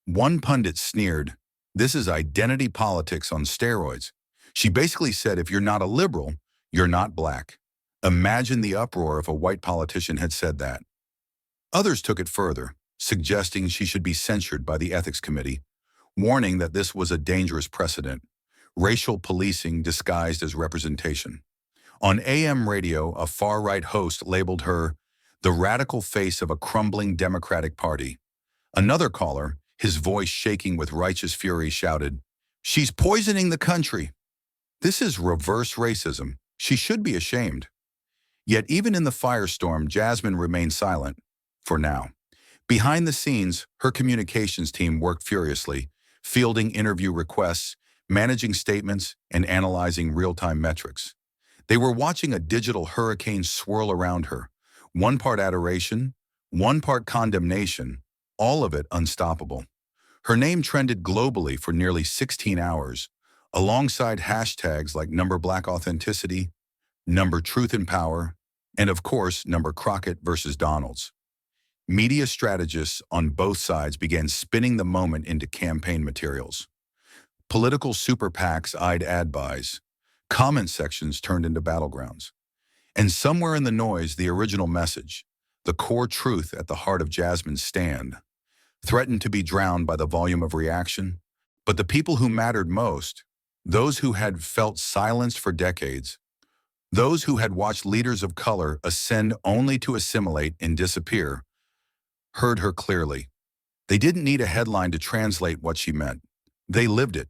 One pundit sneered, "This is identity politics on steroids." She basically said if you're not a liberal, you're not black. Imagine the uproar if a white politician had said that. Others took it further, suggesting she should be censured by the ethics committee, warning that this was a dangerous precedent, racial policing disguised as representation. On AM radio, a far-right host labeled her the radical face of a crumbling Democratic Party. Another caller, his voice shaking with righteous fury, shouted, She's poisoning the country. This is reverse racism. She should be ashamed. Yet even in the firestorm, Jasmine remained silent, for now. Behind the scenes, her communications team worked furiously, fielding interview requests, managing statements, and analyzing real-time metrics. They were watching a digital hurricane swirl around her, one part adoration, one part condemnation, all of it unstoppable. Her name trended globally for nearly 16 hours, alongside hashtags like number Black authenticity, number truth and power, and of course, number Crockett versus Donalds. Media strategists on both sides began spinning the moment into campaign materials. Political super PACs eyed ad buys. Comment sections turned into battlegrounds. And somewhere in the noise, the original message, the core truth at the heart of Jasmine's stand, threatened to be drowned by the volume of reaction. But the people who mattered most, those who had felt silenced for decades, those who had watched leaders of color ascend only to assimilate and disappear, heard her clearly. They didn't need a headline to translate what she meant. They lived it.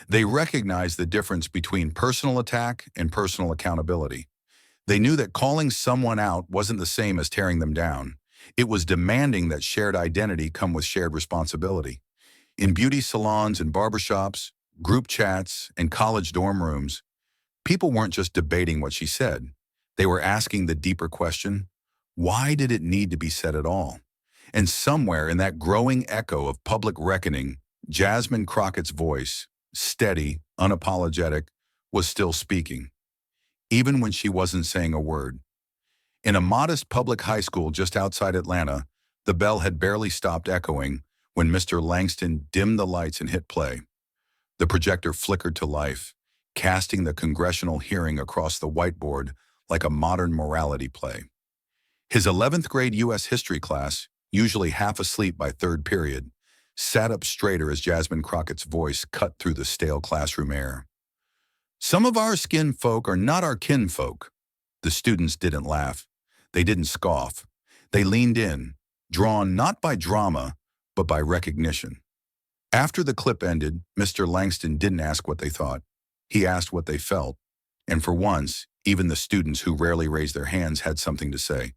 They recognized the difference between personal attack and personal accountability. They knew that calling someone out wasn't the same as tearing them down. It was demanding that shared identity come with shared responsibility. In beauty salons and barbershops, group chats, and college dorm rooms, people weren't just debating what she said. They were asking the deeper question, why did it need to be said at all? And somewhere in that growing echo of public reckoning, Jasmine Crockett's voice, steady, unapologetic, was still speaking, even when she wasn't saying a word. In a modest public high school just outside Atlanta, the bell had barely stopped echoing when Mr. Langston dimmed the lights and hit play. The projector flickered to life, casting the congressional hearing across the whiteboard like a modern morality play. His 11th grade U.S. history class, usually half asleep by third period, sat up straighter as Jasmine Crockett's voice cut through the stale classroom air. Some of our skin folk are not our kinfolk. The students didn't laugh. They didn't scoff. They leaned in, drawn not by drama, but by recognition. After the clip ended, Mr. Langston didn't ask what they thought. He asked what they felt. And for once, even the students who rarely raised their hands had something to say.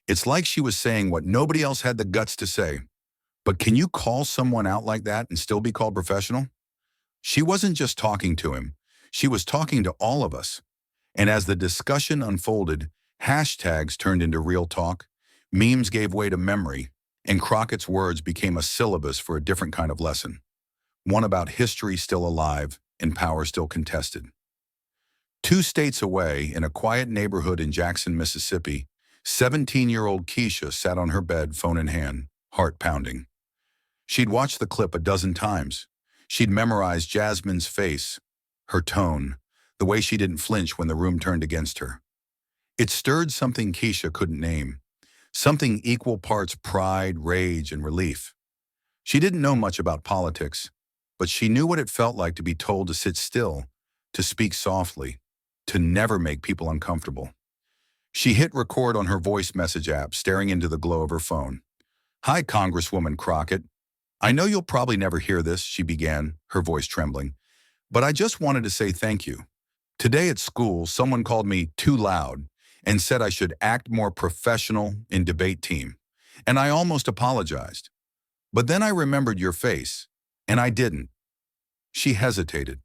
It's like she was saying what nobody else had the guts to say. But can you call someone out like that and still be called professional? She wasn't just talking to him. She was talking to all of us. And as the discussion unfolded, hashtags turned into real talk, memes gave way to memory, and Crockett's words became a syllabus for a different kind of lesson. One about history still alive and power still contested. 2 states away, in a quiet neighborhood in Jackson, Mississippi, 17-year-old Keisha sat on her bed, phone in hand, heart pounding. She'd watched the clip a dozen times. She'd memorized Jasmine's face, her tone, the way she didn't flinch when the room turned against her. It stirred something Keisha couldn't name, something equal parts pride, rage, and relief. She didn't know much about politics, but she knew what it felt like to be told to sit still, to speak softly, to never make people uncomfortable. She hit record on her voice message app, staring into the glow of her phone. "Hi, Congresswoman Crockett. I know you'll probably never hear this," she began, her voice trembling, "but I just wanted to say thank you. Today at school, someone called me too loud and said I should act more professional in debate team, and I almost apologized. But then I remembered your face, and I didn't." She hesitated.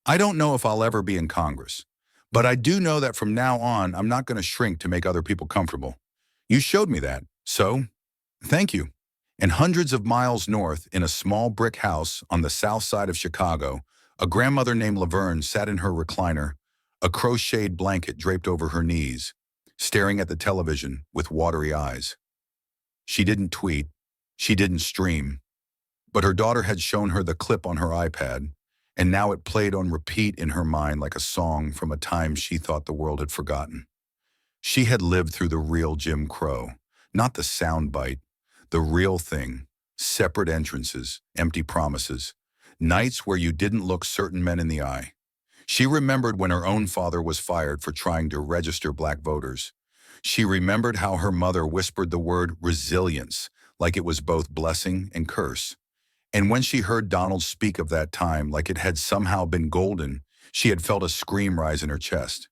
"I don't know if I'll ever be in Congress, but I do know that from now on, I'm not going to shrink to make other people comfortable. You showed me that, so thank you." And hundreds of miles north, in a small brick house on the south side of Chicago, a grandmother named Laverne sat in her recliner, a crocheted blanket draped over her knees, staring at the television with watery eyes. She didn't tweet, she didn't stream, but her daughter had shown her the clip on her iPad, and now it played on repeat in her mind like a song from a time she thought the world had forgotten. She had lived through the real Jim Crow, not the soundbite, the real thing, separate entrances, empty promises, nights where you didn't look certain men in the eye. She remembered when her own father was fired for trying to register Black voters. She remembered how her mother whispered the word resilience like it was both blessing and curse. And when she heard Donald speak of that time like it had somehow been golden, she had felt a scream rise in her chest.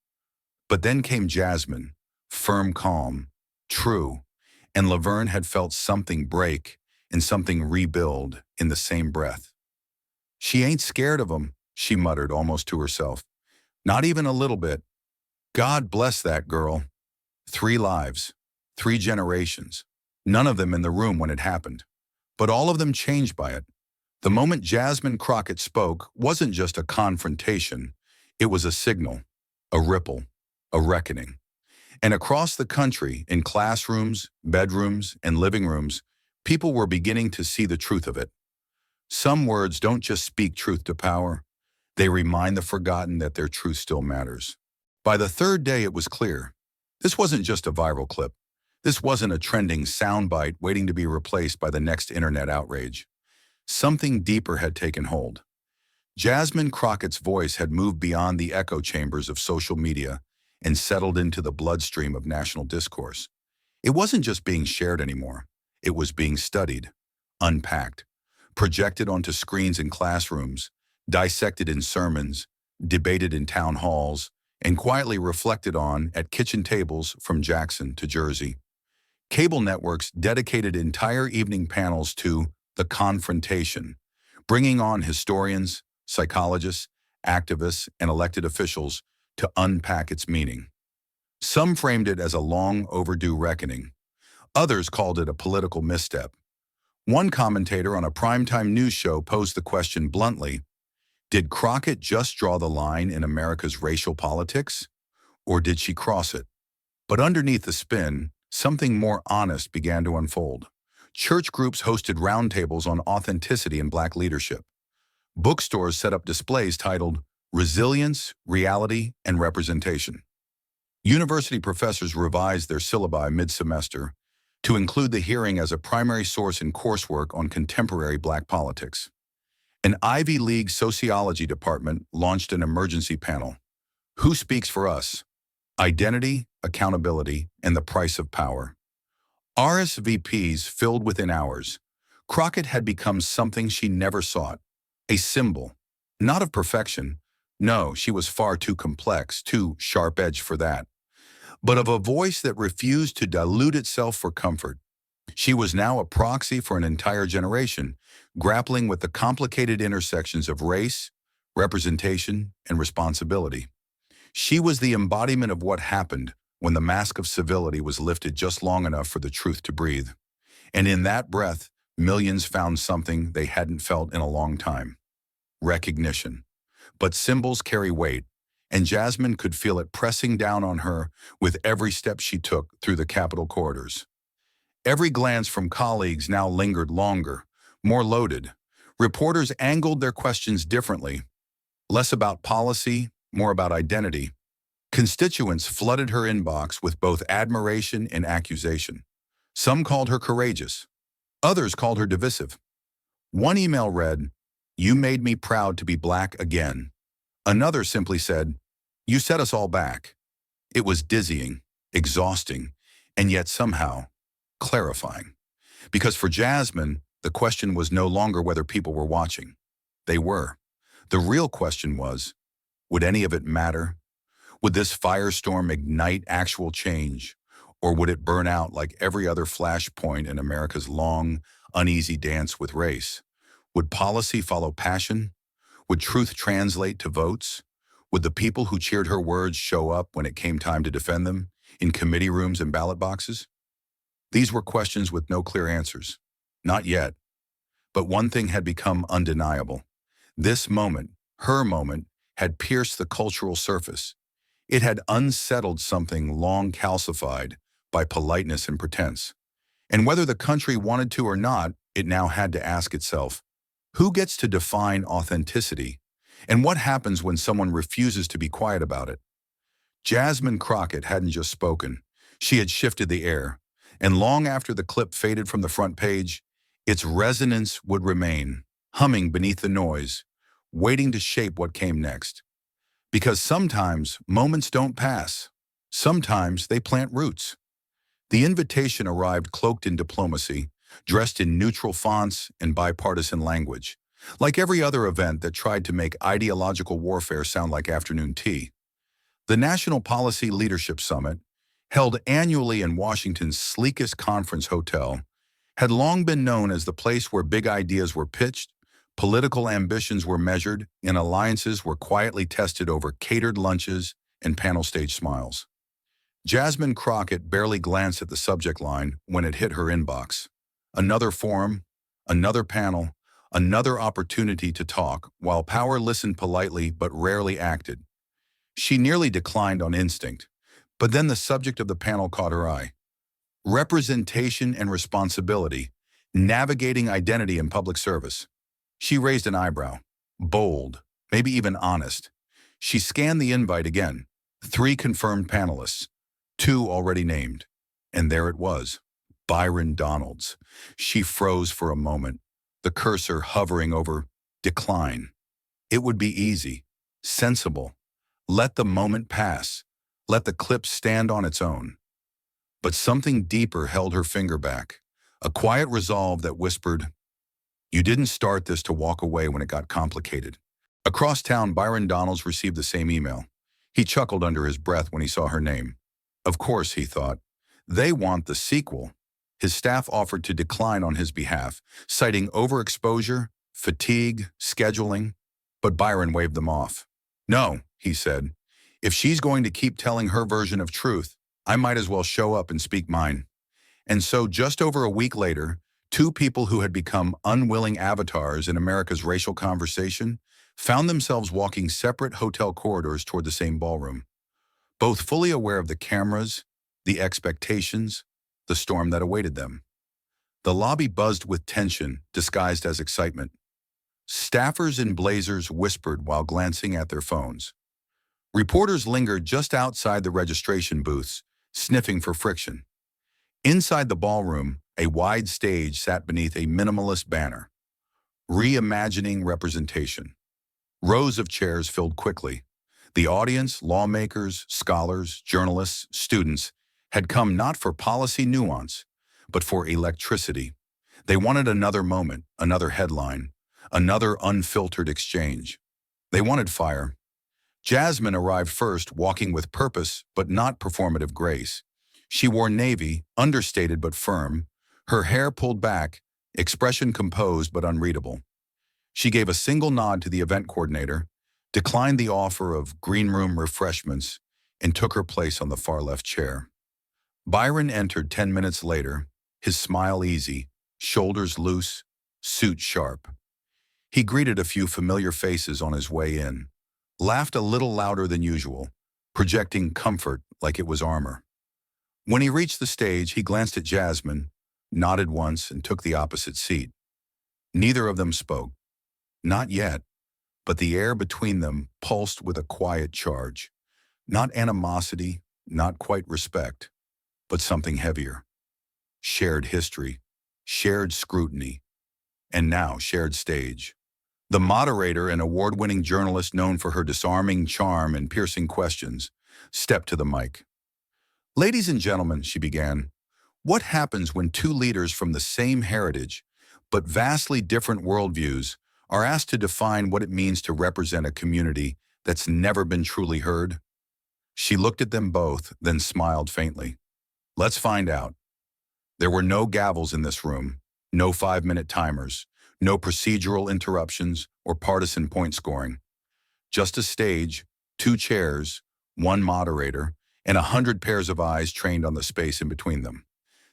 But then came Jasmine, firm, calm, true, and Laverne had felt something break and something rebuild in the same breath. "She ain't scared of 'em," she muttered almost to herself. "Not even a little bit. God bless that girl. 3 lives, 3 generations, none of them in the room when it happened. But all of them changed by it. The moment Jasmine Crockett spoke wasn't just a confrontation, it was a signal, a ripple, a reckoning. And across the country, in classrooms, bedrooms, and living rooms, people were beginning to see the truth of it. Some words don't just speak truth to power, they remind the forgotten that their truth still matters. By the third day, it was clear. This wasn't just a viral clip. This wasn't a trending soundbite waiting to be replaced by the next internet outrage. Something deeper had taken hold. Jasmine Crockett's voice had moved beyond the echo chambers of social media and settled into the bloodstream of national discourse. It wasn't just being shared anymore. It was being studied, unpacked, projected onto screens in classrooms, dissected in sermons, debated in town halls, and quietly reflected on at kitchen tables from Jackson to Jersey. Cable networks dedicated entire evening panels to the confrontation, bringing on historians, psychologists, activists, and elected officials to unpack its meaning. Some framed it as a long overdue reckoning. Others called it a political misstep. One commentator on a primetime news show posed the question bluntly, did Crockett just draw the line in America's racial politics, or did she cross it? But underneath the spin, something more honest began to unfold. Church groups hosted roundtables on authenticity and Black leadership. Bookstores set up displays titled Resilience, Reality, and Representation. University professors revised their syllabi mid-semester to include the hearing as a primary source in coursework on contemporary Black politics. An Ivy League sociology department launched an emergency panel. Who speaks for us? Identity, accountability, and the price of power. RSVPs filled within hours. Crockett had become something she never sought, a symbol, not of perfection. No, she was far too complex, too sharp-edged for that, but of a voice that refused to dilute itself for comfort. She was now a proxy for an entire generation, grappling with the complicated intersections of race, representation, and responsibility. She was the embodiment of what happened when the mask of civility was lifted just long enough for the truth to breathe. And in that breath, millions found something they hadn't felt in a long time. Recognition. But symbols carry weight, and Jasmine could feel it pressing down on her with every step she took through the Capitol corridors. Every glance from colleagues now lingered longer, more loaded. Reporters angled their questions differently, less about policy, more about identity. Constituents flooded her inbox with both admiration and accusation. Some called her courageous. Others called her divisive. One email read, "You made me proud to be Black again." Another simply said, "You set us all back." It was dizzying, exhausting, and yet somehow clarifying. Because for Jasmine, the question was no longer whether people were watching. They were. The real question was, would any of it matter? Would this firestorm ignite actual change, or would it burn out like every other flashpoint in America's long, uneasy dance with race? Would policy follow passion? Would truth translate to votes? Would the people who cheered her words show up when it came time to defend them, in committee rooms and ballot boxes? These were questions with no clear answers. Not yet. But one thing had become undeniable. This moment, her moment, had pierced the cultural surface. It had unsettled something long calcified by politeness and pretense. And whether the country wanted to or not, it now had to ask itself, who gets to define authenticity? And what happens when someone refuses to be quiet about it? Jasmine Crockett hadn't just spoken. She had shifted the air. And long after the clip faded from the front page, its resonance would remain, humming beneath the noise, waiting to shape what came next. Because sometimes moments don't pass. Sometimes they plant roots. The invitation arrived cloaked in diplomacy, dressed in neutral fonts and bipartisan language, like every other event that tried to make ideological warfare sound like afternoon tea. The National Policy Leadership Summit, held annually in Washington's sleekest conference hotel, had long been known as the place where big ideas were pitched, political ambitions were measured, and alliances were quietly tested over catered lunches and panel stage smiles. Jasmine Crockett barely glanced at the subject line when it hit her inbox. Another forum, another panel, another opportunity to talk, while power listened politely but rarely acted. She nearly declined on instinct, but then the subject of the panel caught her eye. Representation and responsibility, navigating identity in public service. She raised an eyebrow, bold, maybe even honest. She scanned the invite again. 3 confirmed panelists, 2 already named. And there it was, Byron Donalds. She froze for a moment, the cursor hovering over decline. It would be easy, sensible. Let the moment pass. Let the clip stand on its own. But something deeper held her finger back, a quiet resolve that whispered, "You didn't start this to walk away when it got complicated." Across town, Byron Donalds received the same email. He chuckled under his breath when he saw her name. Of course, he thought. They want the sequel. His staff offered to decline on his behalf, citing overexposure, fatigue, scheduling, but Byron waved them off. "No," he said. "If she's going to keep telling her version of truth, I might as well show up and speak mine." And so just over a week later, 2 people who had become unwilling avatars in America's racial conversation found themselves walking separate hotel corridors toward the same ballroom, both fully aware of the cameras, the expectations, the storm that awaited them. The lobby buzzed with tension, disguised as excitement. Staffers in blazers whispered while glancing at their phones. Reporters lingered just outside the registration booths, sniffing for friction. Inside the ballroom, a wide stage sat beneath a minimalist banner. Reimagining representation. Rows of chairs filled quickly. The audience, lawmakers, scholars, journalists, students, had come not for policy nuance, but for electricity. They wanted another moment, another headline, another unfiltered exchange. They wanted fire. Jasmine arrived first, walking with purpose but not performative grace. She wore navy, understated but firm, her hair pulled back, expression composed but unreadable. She gave a single nod to the event coordinator, declined the offer of green room refreshments, and took her place on the far left chair. Byron entered 10 minutes later, his smile easy, shoulders loose, suit sharp. He greeted a few familiar faces on his way in, laughed a little louder than usual, projecting comfort like it was armor. When he reached the stage, he glanced at Jasmine, nodded once, and took the opposite seat. Neither of them spoke. Not yet, but the air between them pulsed with a quiet charge. Not animosity, not quite respect, but something heavier. Shared history, shared scrutiny, and now shared stage. The moderator, an award-winning journalist known for her disarming charm and piercing questions, stepped to the mic. "Ladies and gentlemen," she began, "what happens when 2 leaders from the same heritage, but vastly different worldviews, are asked to define what it means to represent a community that's never been truly heard?" She looked at them both, then smiled faintly. "Let's find out." There were no gavels in this room, no 5-minute timers, no procedural interruptions or partisan point scoring. Just a stage, 2 chairs, 1 moderator, and 100 pairs of eyes trained on the space in between them.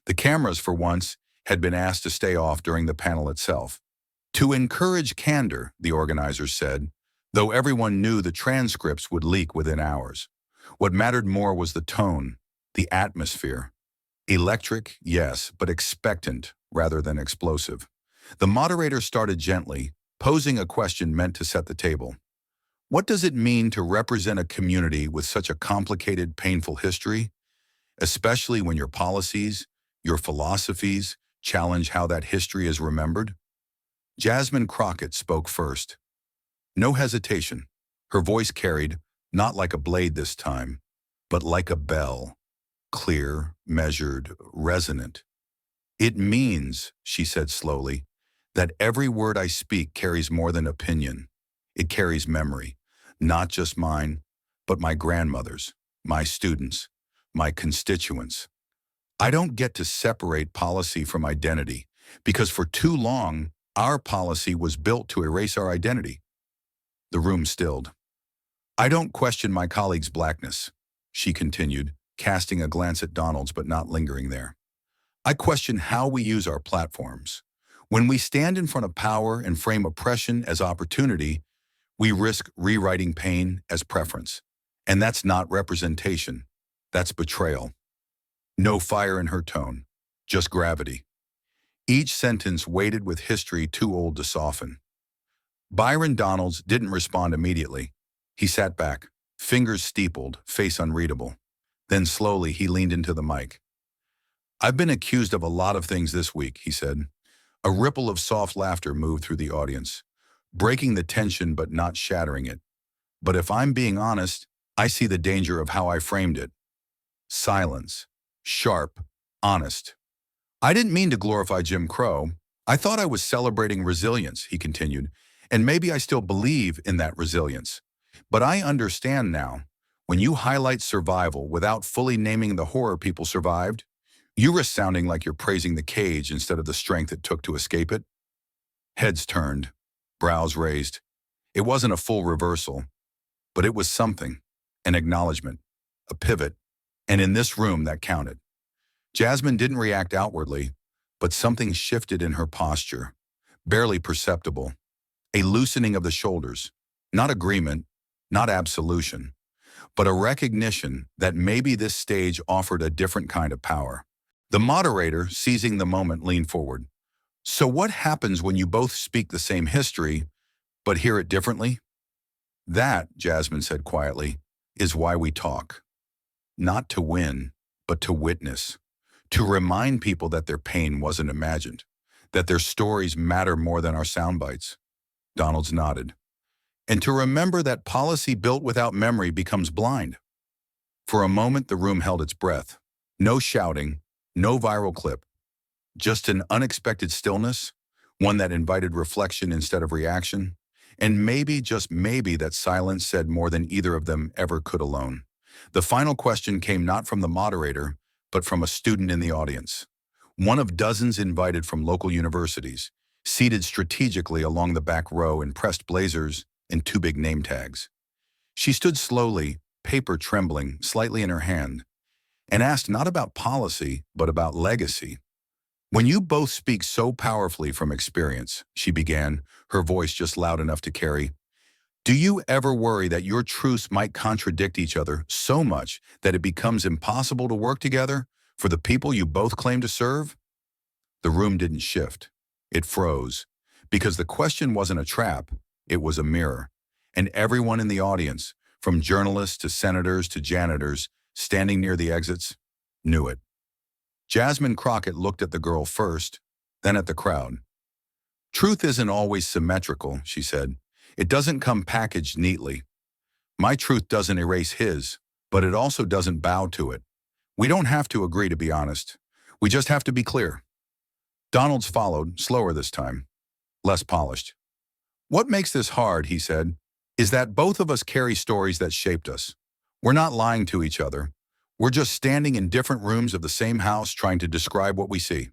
The cameras, for once, had been asked to stay off during the panel itself. To encourage candor, the organizers said, though everyone knew the transcripts would leak within hours. What mattered more was the tone, the atmosphere. Electric, yes, but expectant rather than explosive. The moderator started gently, posing a question meant to set the table. What does it mean to represent a community with such a complicated, painful history, especially when your policies, your philosophies, challenge how that history is remembered? Jasmine Crockett spoke first. No hesitation. Her voice carried, not like a blade this time, but like a bell, clear, measured, resonant. It means, she said slowly, that every word I speak carries more than opinion. It carries memory, not just mine, but my grandmother's, my students, my constituents. I don't get to separate policy from identity, because for too long, our policy was built to erase our identity. The room stilled. I don't question my colleague's blackness, she continued, casting a glance at Donald's but not lingering there. I question how we use our platforms. When we stand in front of power and frame oppression as opportunity, we risk rewriting pain as preference. And that's not representation. That's betrayal. No fire in her tone, just gravity. Each sentence weighted with history too old to soften. Byron Donalds didn't respond immediately. He sat back, fingers steepled, face unreadable. Then slowly he leaned into the mic. I've been accused of a lot of things this week, he said. A ripple of soft laughter moved through the audience, breaking the tension but not shattering it. But if I'm being honest, I see the danger of how I framed it. Silence. Sharp. Honest. I didn't mean to glorify Jim Crow. I thought I was celebrating resilience, he continued, and maybe I still believe in that resilience. But I understand now, when you highlight survival without fully naming the horror people survived, you risk sounding like you're praising the cage instead of the strength it took to escape it. Heads turned, brows raised. It wasn't a full reversal, but it was something, an acknowledgement, a pivot, and in this room that counted. Jasmine didn't react outwardly, but something shifted in her posture, barely perceptible, a loosening of the shoulders, not agreement, not absolution, but a recognition that maybe this stage offered a different kind of power. The moderator, seizing the moment, leaned forward. So what happens when you both speak the same history, but hear it differently? That, Jasmine said quietly, is why we talk. Not to win, but to witness. To remind people that their pain wasn't imagined, that their stories matter more than our sound bites. Donalds nodded. And to remember that policy built without memory becomes blind. For a moment, the room held its breath. No shouting, no viral clip. Just an unexpected stillness, one that invited reflection instead of reaction. And maybe, just maybe, that silence said more than either of them ever could alone. The final question came not from the moderator, but from a student in the audience. One of dozens invited from local universities, seated strategically along the back row in pressed blazers and two big name tags. She stood slowly, paper trembling, slightly in her hand, and asked not about policy, but about legacy. When you both speak so powerfully from experience, she began, her voice just loud enough to carry, do you ever worry that your truths might contradict each other so much that it becomes impossible to work together for the people you both claim to serve? The room didn't shift. It froze, because the question wasn't a trap, it was a mirror. And everyone in the audience, from journalists to senators to janitors, standing near the exits, knew it. Jasmine Crockett looked at the girl first, then at the crowd. Truth isn't always symmetrical, she said. It doesn't come packaged neatly. My truth doesn't erase his, but it also doesn't bow to it. We don't have to agree to be honest. We just have to be clear. Donalds followed, slower this time, less polished. What makes this hard, he said, is that both of us carry stories that shaped us. We're not lying to each other. We're just standing in different rooms of the same house trying to describe what we see.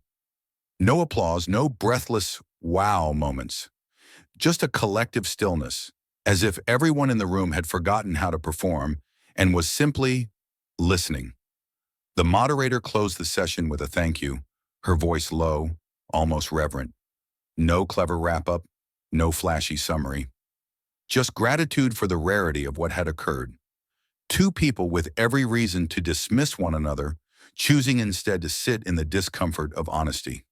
No applause, no breathless wow moments. Just a collective stillness, as if everyone in the room had forgotten how to perform and was simply listening. The moderator closed the session with a thank you, her voice low, almost reverent. No clever wrap-up, no flashy summary. Just gratitude for the rarity of what had occurred. Two people with every reason to dismiss one another, choosing instead to sit in the discomfort of honesty.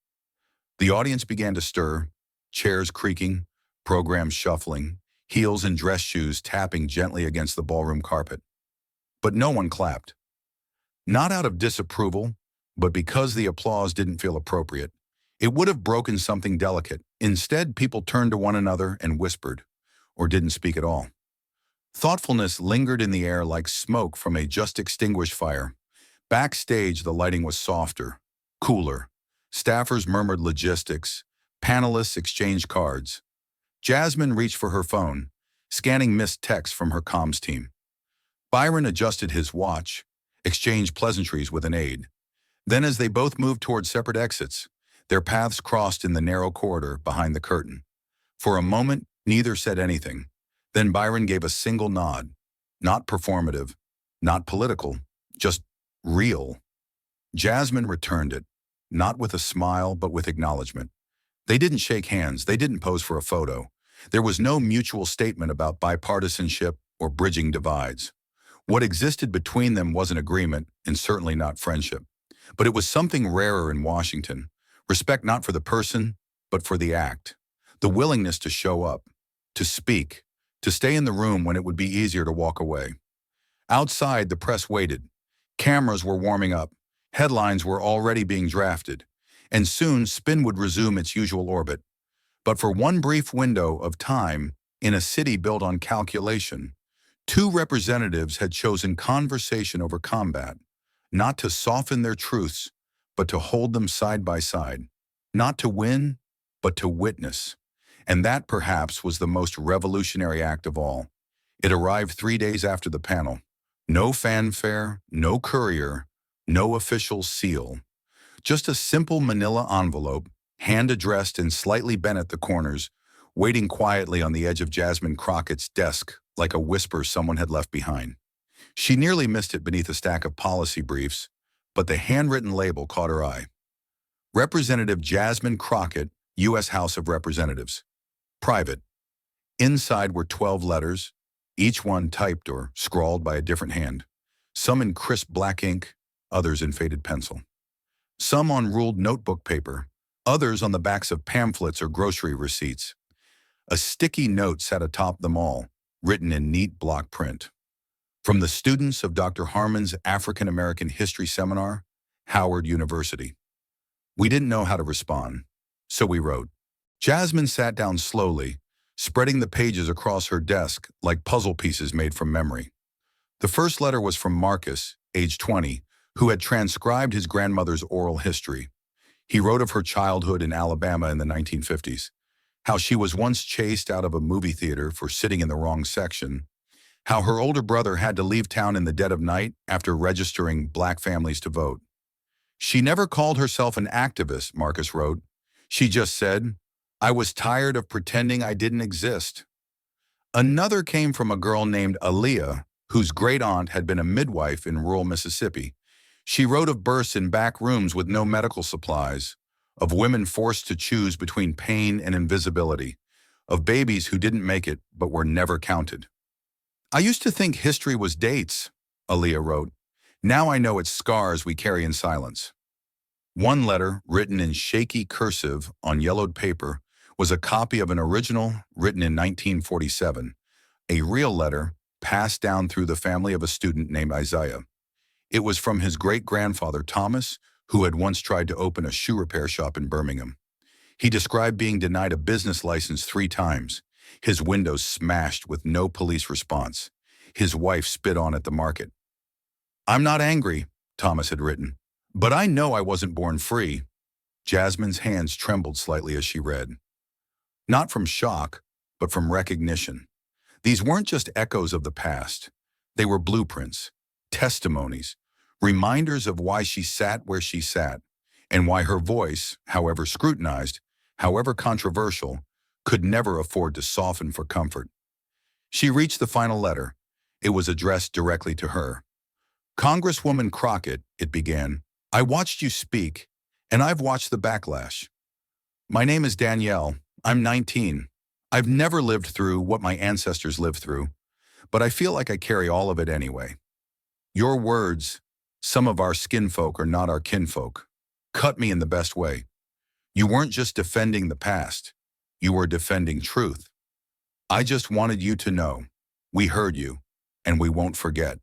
The audience began to stir, chairs creaking, programs shuffling, heels and dress shoes tapping gently against the ballroom carpet. But no one clapped. Not out of disapproval, but because the applause didn't feel appropriate. It would have broken something delicate. Instead, people turned to one another and whispered, or didn't speak at all. Thoughtfulness lingered in the air like smoke from a just-extinguished fire. Backstage, the lighting was softer, cooler, Staffers murmured logistics. Panelists exchanged cards. Jasmine reached for her phone, scanning missed texts from her comms team. Byron adjusted his watch, exchanged pleasantries with an aide. Then as they both moved toward separate exits, their paths crossed in the narrow corridor behind the curtain. For a moment, neither said anything. Then Byron gave a single nod. Not performative, not political, just real. Jasmine returned it, not with a smile but with acknowledgement. They didn't shake hands, they didn't pose for a photo. There was no mutual statement about bipartisanship or bridging divides. What existed between them wasn't agreement, and certainly not friendship. But it was something rarer in Washington. Respect not for the person, but for the act. The willingness to show up, to speak, to stay in the room when it would be easier to walk away. Outside, the press waited. Cameras were warming up. Headlines were already being drafted. And soon, spin would resume its usual orbit. But for one brief window of time, in a city built on calculation, two representatives had chosen conversation over combat, not to soften their truths, but to hold them side by side, not to win, but to witness. And that perhaps was the most revolutionary act of all. It arrived 3 days after the panel. No fanfare, no courier, no official seal. Just a simple manila envelope, hand-addressed and slightly bent at the corners, waiting quietly on the edge of Jasmine Crockett's desk like a whisper someone had left behind. She nearly missed it beneath a stack of policy briefs, but the handwritten label caught her eye. Representative Jasmine Crockett, U.S. House of Representatives. Private. Inside were 12 letters, each one typed or scrawled by a different hand, some in crisp black ink, others in faded pencil. Some on ruled notebook paper, others on the backs of pamphlets or grocery receipts. A sticky note sat atop them all, written in neat block print. From the students of Dr. Harmon's African American History Seminar, Howard University. We didn't know how to respond, so we wrote. Jasmine sat down slowly, spreading the pages across her desk like puzzle pieces made from memory. The first letter was from Marcus, age 20, who had transcribed his grandmother's oral history. He wrote of her childhood in Alabama in the 1950s, how she was once chased out of a movie theater for sitting in the wrong section, how her older brother had to leave town in the dead of night after registering black families to vote. She never called herself an activist, Marcus wrote. She just said, I was tired of pretending I didn't exist. Another came from a girl named Aaliyah, whose great-aunt had been a midwife in rural Mississippi. She wrote of births in back rooms with no medical supplies, of women forced to choose between pain and invisibility, of babies who didn't make it but were never counted. I used to think history was dates, Aaliyah wrote. Now I know it's scars we carry in silence. One letter, written in shaky cursive on yellowed paper, was a copy of an original written in 1947, a real letter passed down through the family of a student named Isaiah. It was from his great-grandfather Thomas, who had once tried to open a shoe repair shop in Birmingham. He described being denied a business license 3 times, his windows smashed with no police response, his wife spit on at the market. I'm not angry, Thomas had written, but I know I wasn't born free. Jasmine's hands trembled slightly as she read. Not from shock, but from recognition. These weren't just echoes of the past. They were blueprints, testimonies, reminders of why she sat where she sat, and why her voice, however scrutinized, however controversial, could never afford to soften for comfort. She reached the final letter. It was addressed directly to her. Congresswoman Crockett, it began, I watched you speak, and I've watched the backlash. My name is Danielle. I'm 19. I've never lived through what my ancestors lived through, but I feel like I carry all of it anyway. Your words, some of our skinfolk are not our kinfolk, cut me in the best way. You weren't just defending the past. You were defending truth. I just wanted you to know. We heard you, and we won't forget.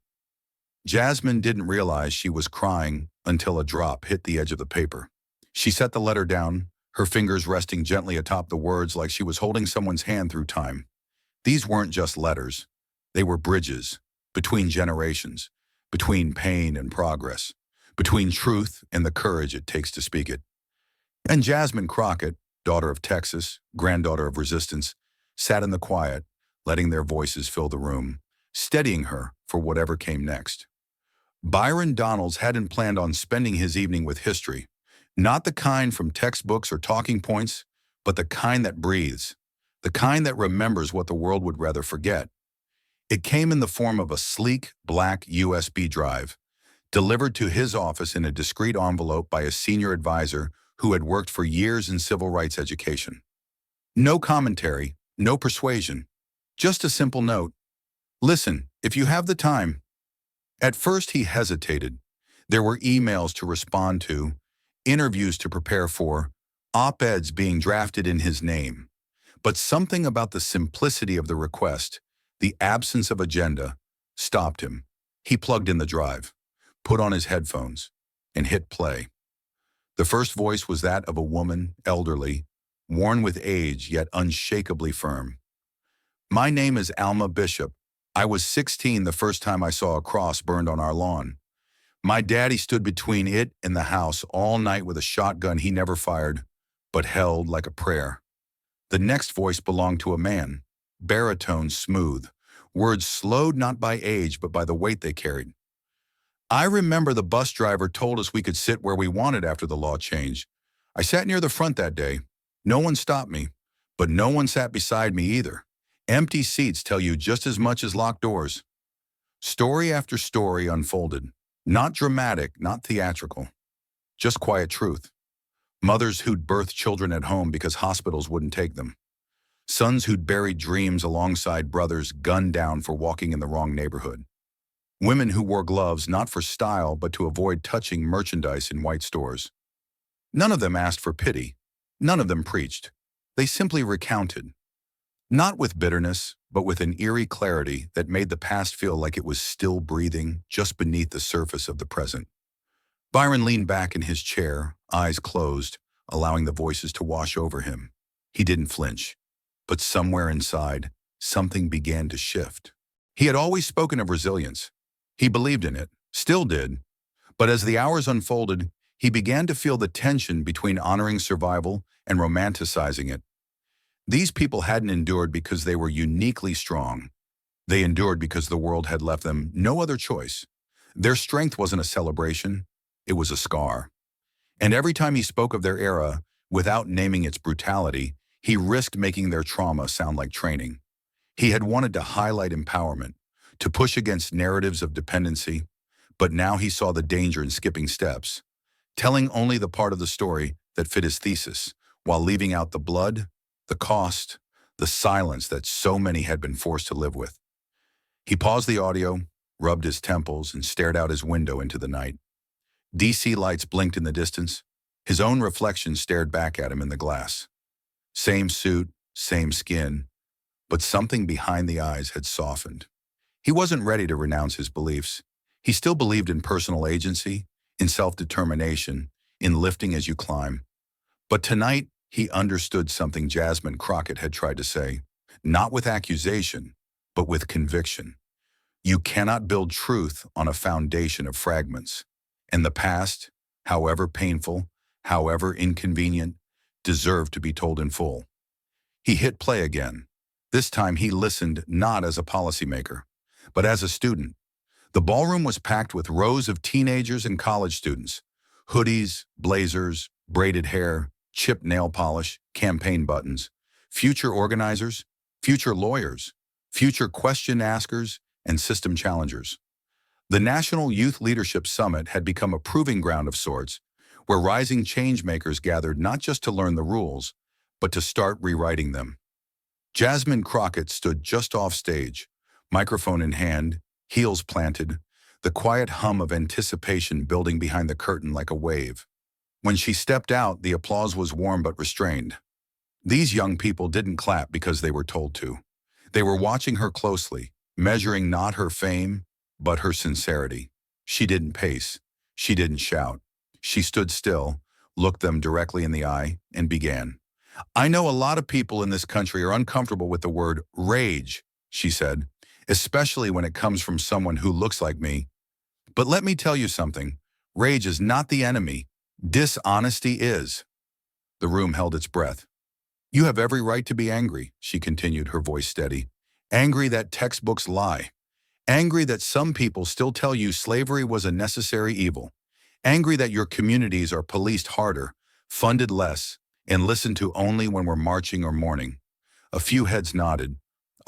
Jasmine didn't realize she was crying until a drop hit the edge of the paper. She set the letter down, her fingers resting gently atop the words like she was holding someone's hand through time. These weren't just letters. They were bridges, between generations, between pain and progress, between truth and the courage it takes to speak it. And Jasmine Crockett, daughter of Texas, granddaughter of resistance, sat in the quiet, letting their voices fill the room, steadying her for whatever came next. Byron Donalds hadn't planned on spending his evening with history, not the kind from textbooks or talking points, but the kind that breathes, the kind that remembers what the world would rather forget. It came in the form of a sleek, black USB drive, delivered to his office in a discreet envelope by a senior advisor who had worked for years in civil rights education. No commentary, no persuasion, just a simple note. Listen, if you have the time. At first he hesitated. There were emails to respond to, interviews to prepare for, op-eds being drafted in his name. But something about the simplicity of the request, the absence of agenda, stopped him. He plugged in the drive, put on his headphones, and hit play. The first voice was that of a woman, elderly, worn with age yet unshakably firm. My name is Alma Bishop. I was 16 the first time I saw a cross burned on our lawn. My daddy stood between it and the house all night with a shotgun he never fired, but held like a prayer. The next voice belonged to a man, baritone smooth, words slowed not by age but by the weight they carried. I remember the bus driver told us we could sit where we wanted after the law changed. I sat near the front that day. No one stopped me, but no one sat beside me either. Empty seats tell you just as much as locked doors. Story after story unfolded. Not dramatic, not theatrical. Just quiet truth. Mothers who'd birthed children at home because hospitals wouldn't take them. Sons who'd buried dreams alongside brothers gunned down for walking in the wrong neighborhood. Women who wore gloves not for style but to avoid touching merchandise in white stores. None of them asked for pity. None of them preached. They simply recounted. Not with bitterness, but with an eerie clarity that made the past feel like it was still breathing just beneath the surface of the present. Byron leaned back in his chair, eyes closed, allowing the voices to wash over him. He didn't flinch, but somewhere inside, something began to shift. He had always spoken of resilience. He believed in it, still did, but as the hours unfolded, he began to feel the tension between honoring survival and romanticizing it. These people hadn't endured because they were uniquely strong. They endured because the world had left them no other choice. Their strength wasn't a celebration, it was a scar. And every time he spoke of their era, without naming its brutality, he risked making their trauma sound like training. He had wanted to highlight empowerment, to push against narratives of dependency, but now he saw the danger in skipping steps, telling only the part of the story that fit his thesis, while leaving out the blood, the cost, the silence that so many had been forced to live with. He paused the audio, rubbed his temples, and stared out his window into the night. DC lights blinked in the distance. His own reflection stared back at him in the glass. Same suit, same skin, but something behind the eyes had softened. He wasn't ready to renounce his beliefs. He still believed in personal agency, in self-determination, in lifting as you climb. But tonight, he understood something Jasmine Crockett had tried to say, not with accusation, but with conviction. You cannot build truth on a foundation of fragments. And the past, however painful, however inconvenient, deserved to be told in full. He hit play again. This time he listened not as a policymaker, but as a student. The ballroom was packed with rows of teenagers and college students, hoodies, blazers, braided hair, chipped nail polish, campaign buttons, future organizers, future lawyers, future question askers, and system challengers. The National Youth Leadership Summit had become a proving ground of sorts, where rising change-makers gathered not just to learn the rules, but to start rewriting them. Jasmine Crockett stood just off stage, microphone in hand, heels planted, the quiet hum of anticipation building behind the curtain like a wave. When she stepped out, the applause was warm but restrained. These young people didn't clap because they were told to. They were watching her closely, measuring not her fame, but her sincerity. She didn't pace. She didn't shout. She stood still, looked them directly in the eye, and began. I know a lot of people in this country are uncomfortable with the word rage, she said, especially when it comes from someone who looks like me. But let me tell you something. Rage is not the enemy. Dishonesty is. The room held its breath. "You have every right to be angry," she continued, her voice steady. "Angry that textbooks lie. Angry that some people still tell you slavery was a necessary evil. Angry that your communities are policed harder, funded less, and listened to only when we're marching or mourning." A few heads nodded.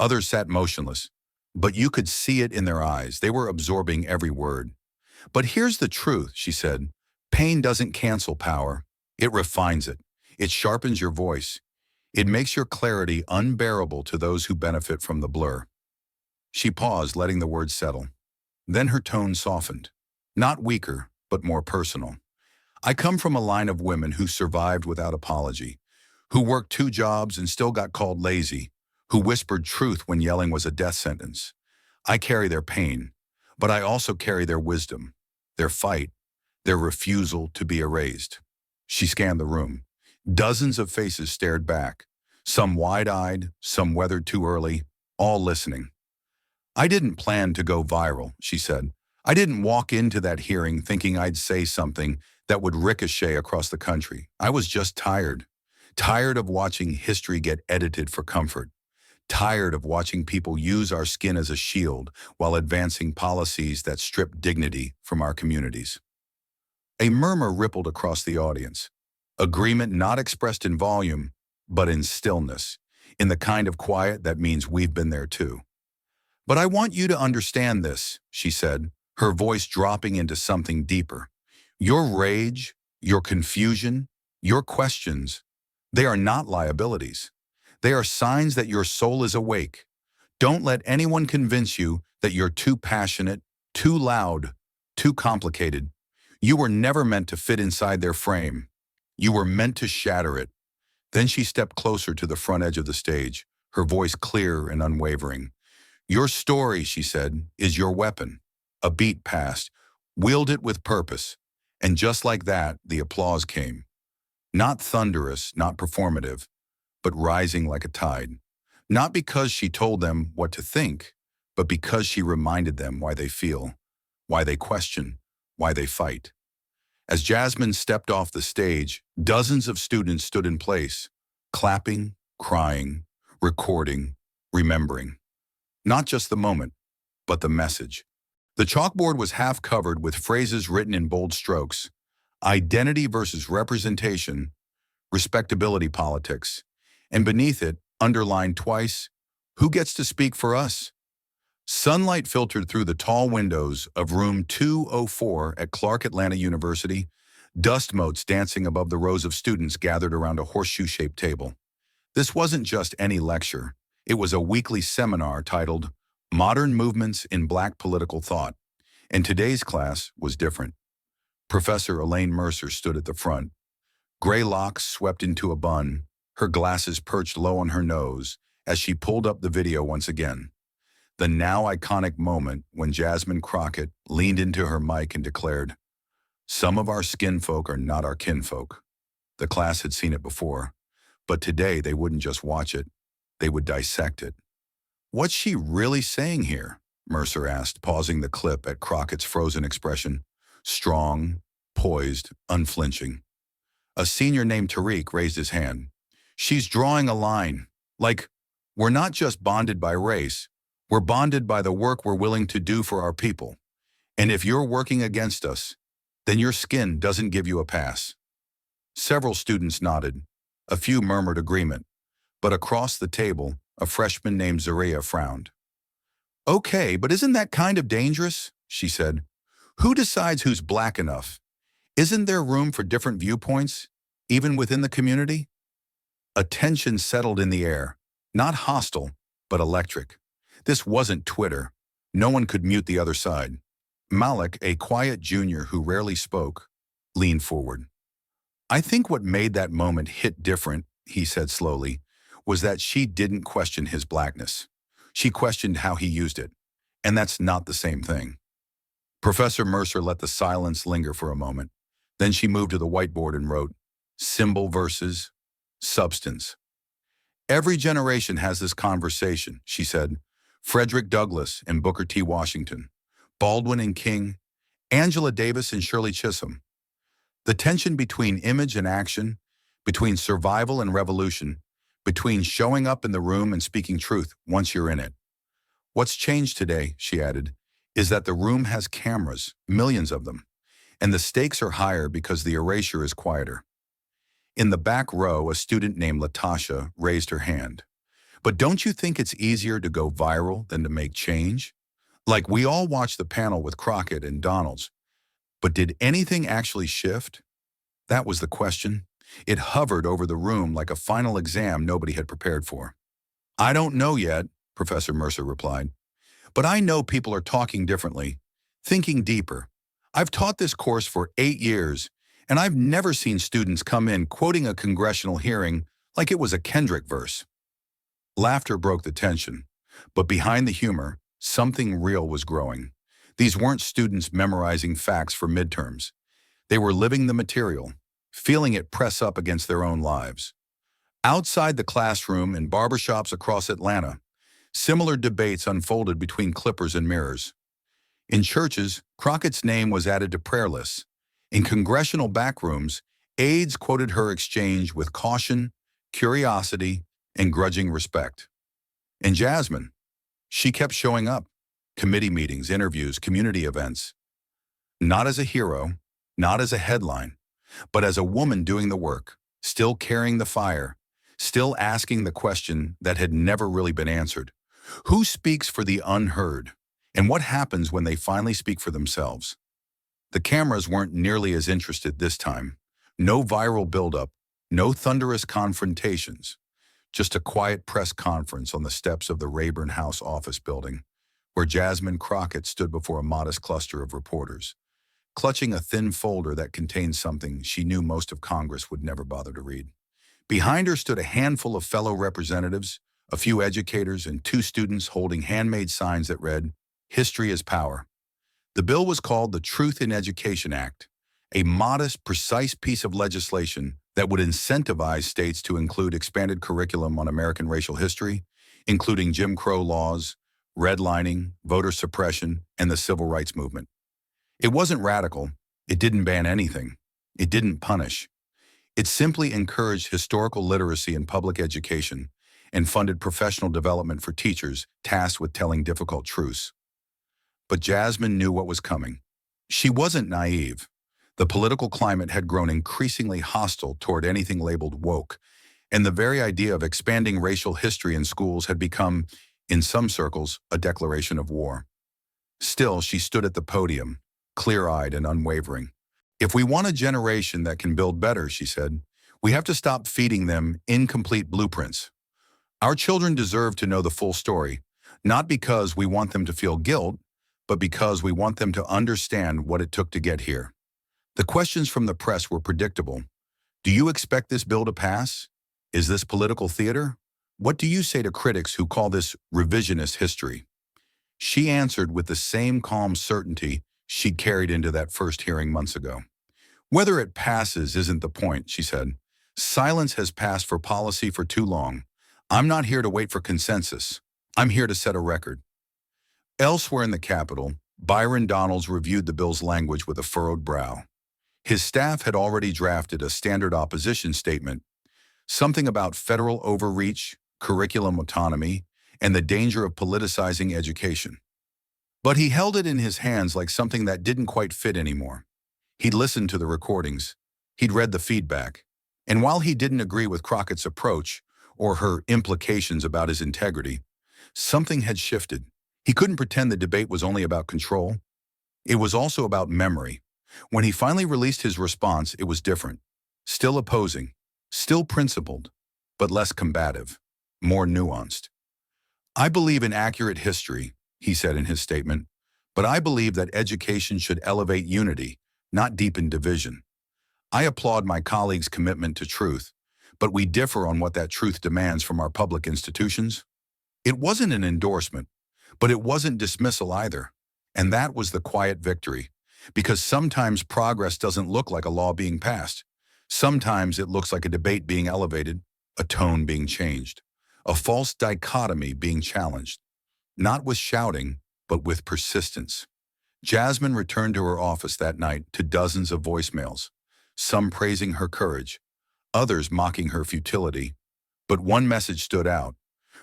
Others sat motionless. But you could see it in their eyes. They were absorbing every word. "But here's the truth," she said. "Pain doesn't cancel power. It refines it. It sharpens your voice. It makes your clarity unbearable to those who benefit from the blur." She paused, letting the words settle. Then her tone softened. Not weaker, but more personal. "I come from a line of women who survived without apology, who worked 2 jobs and still got called lazy, who whispered truth when yelling was a death sentence. I carry their pain, but I also carry their wisdom, their fight, their refusal to be erased." She scanned the room. Dozens of faces stared back, some wide-eyed, some weathered too early, all listening. "I didn't plan to go viral," she said. "I didn't walk into that hearing thinking I'd say something that would ricochet across the country. I was just tired. Tired of watching history get edited for comfort. Tired of watching people use our skin as a shield while advancing policies that strip dignity from our communities." A murmur rippled across the audience. Agreement not expressed in volume, but in stillness, in the kind of quiet that means we've been there too. "But I want you to understand this," she said, her voice dropping into something deeper. "Your rage, your confusion, your questions, they are not liabilities. They are signs that your soul is awake. Don't let anyone convince you that you're too passionate, too loud, too complicated. You were never meant to fit inside their frame. You were meant to shatter it." Then she stepped closer to the front edge of the stage, her voice clear and unwavering. "Your story," she said, "is your weapon." A beat passed. "Wield it with purpose." And just like that, the applause came. Not thunderous, not performative, but rising like a tide. Not because she told them what to think, but because she reminded them why they feel, why they question, why they fight. As Jasmine stepped off the stage, dozens of students stood in place, clapping, crying, recording, remembering. Not just the moment, but the message. The chalkboard was half covered with phrases written in bold strokes: identity versus representation, respectability politics, and beneath it, underlined twice, who gets to speak for us? Sunlight filtered through the tall windows of room 204 at Clark Atlanta University, dust motes dancing above the rows of students gathered around a horseshoe-shaped table. This wasn't just any lecture. It was a weekly seminar titled Modern Movements in Black Political Thought, and today's class was different. Professor Elaine Mercer stood at the front. Gray locks swept into a bun, her glasses perched low on her nose as she pulled up the video once again. The now iconic moment when Jasmine Crockett leaned into her mic and declared, "Some of our skin folk are not our kinfolk." The class had seen it before, but today they wouldn't just watch it, they would dissect it. "What's she really saying here?" Mercer asked, pausing the clip at Crockett's frozen expression. Strong, poised, unflinching. A senior named Tariq raised his hand. "She's drawing a line. Like, we're not just bonded by race, we're bonded by the work we're willing to do for our people. And if you're working against us, then your skin doesn't give you a pass." Several students nodded. A few murmured agreement. But across the table, a freshman named Zaria frowned. "Okay, but isn't that kind of dangerous?" she said. "Who decides who's black enough? Isn't there room for different viewpoints, even within the community?" A tension settled in the air, not hostile, but electric. This wasn't Twitter. No one could mute the other side. Malik, a quiet junior who rarely spoke, leaned forward. "I think what made that moment hit different," he said slowly, "was that she didn't question his blackness. She questioned how he used it. And that's not the same thing." Professor Mercer let the silence linger for a moment. Then she moved to the whiteboard and wrote, "Symbol versus substance." "Every generation has this conversation," she said. "Frederick Douglass and Booker T. Washington, Baldwin and King, Angela Davis and Shirley Chisholm. The tension between image and action, between survival and revolution, between showing up in the room and speaking truth once you're in it. What's changed today, she added, is that the room has cameras, millions of them, and the stakes are higher because the erasure is quieter. In the back row, a student named Latasha raised her hand. But don't you think it's easier to go viral than to make change? Like, we all watched the panel with Crockett and Donalds, but did anything actually shift? That was the question. It hovered over the room like a final exam nobody had prepared for. I don't know yet, Professor Mercer replied. But I know people are talking differently, thinking deeper. I've taught this course for 8 years, and I've never seen students come in quoting a congressional hearing like it was a Kendrick verse. Laughter broke the tension, but behind the humor, something real was growing. These weren't students memorizing facts for midterms. They were living the material, feeling it press up against their own lives. Outside the classroom in barbershops across Atlanta, similar debates unfolded between clippers and mirrors. In churches, Crockett's name was added to prayer lists. In congressional backrooms, aides quoted her exchange with caution, curiosity, and grudging respect. And Jasmine, she kept showing up. Committee meetings, interviews, community events. Not as a hero, not as a headline, but as a woman doing the work, still carrying the fire, still asking the question that had never really been answered. Who speaks for the unheard? And what happens when they finally speak for themselves? The cameras weren't nearly as interested this time. No viral buildup, no thunderous confrontations. Just a quiet press conference on the steps of the Rayburn House office building, where Jasmine Crockett stood before a modest cluster of reporters, clutching a thin folder that contained something she knew most of Congress would never bother to read. Behind her stood a handful of fellow representatives, a few educators, and 2 students holding handmade signs that read, "History is Power." The bill was called the Truth in Education Act, a modest, precise piece of legislation that would incentivize states to include expanded curriculum on American racial history, including Jim Crow laws, redlining, voter suppression, and the civil rights movement. It wasn't radical. It didn't ban anything. It didn't punish. It simply encouraged historical literacy in public education and funded professional development for teachers tasked with telling difficult truths. But Jasmine knew what was coming. She wasn't naive. The political climate had grown increasingly hostile toward anything labeled woke, and the very idea of expanding racial history in schools had become, in some circles, a declaration of war. Still, she stood at the podium, clear-eyed and unwavering. "If we want a generation that can build better," she said, "we have to stop feeding them incomplete blueprints. Our children deserve to know the full story, not because we want them to feel guilt, but because we want them to understand what it took to get here." The questions from the press were predictable. Do you expect this bill to pass? Is this political theater? What do you say to critics who call this revisionist history? She answered with the same calm certainty she'd carried into that first hearing months ago. "Whether it passes isn't the point," she said. "Silence has passed for policy for too long. I'm not here to wait for consensus. I'm here to set a record." Elsewhere in the Capitol, Byron Donalds reviewed the bill's language with a furrowed brow. His staff had already drafted a standard opposition statement, something about federal overreach, curriculum autonomy, and the danger of politicizing education. But he held it in his hands like something that didn't quite fit anymore. He'd listened to the recordings. He'd read the feedback. And while he didn't agree with Crockett's approach or her implications about his integrity, something had shifted. He couldn't pretend the debate was only about control. It was also about memory. When he finally released his response, it was different. Still opposing, still principled, but less combative, more nuanced. "I believe in accurate history," he said in his statement, "but I believe that education should elevate unity, not deepen division. I applaud my colleagues' commitment to truth, but we differ on what that truth demands from our public institutions." It wasn't an endorsement, but it wasn't dismissal either. And that was the quiet victory. Because sometimes progress doesn't look like a law being passed. Sometimes it looks like a debate being elevated, a tone being changed, a false dichotomy being challenged. Not with shouting, but with persistence. Jasmine returned to her office that night to dozens of voicemails, some praising her courage, others mocking her futility. But one message stood out,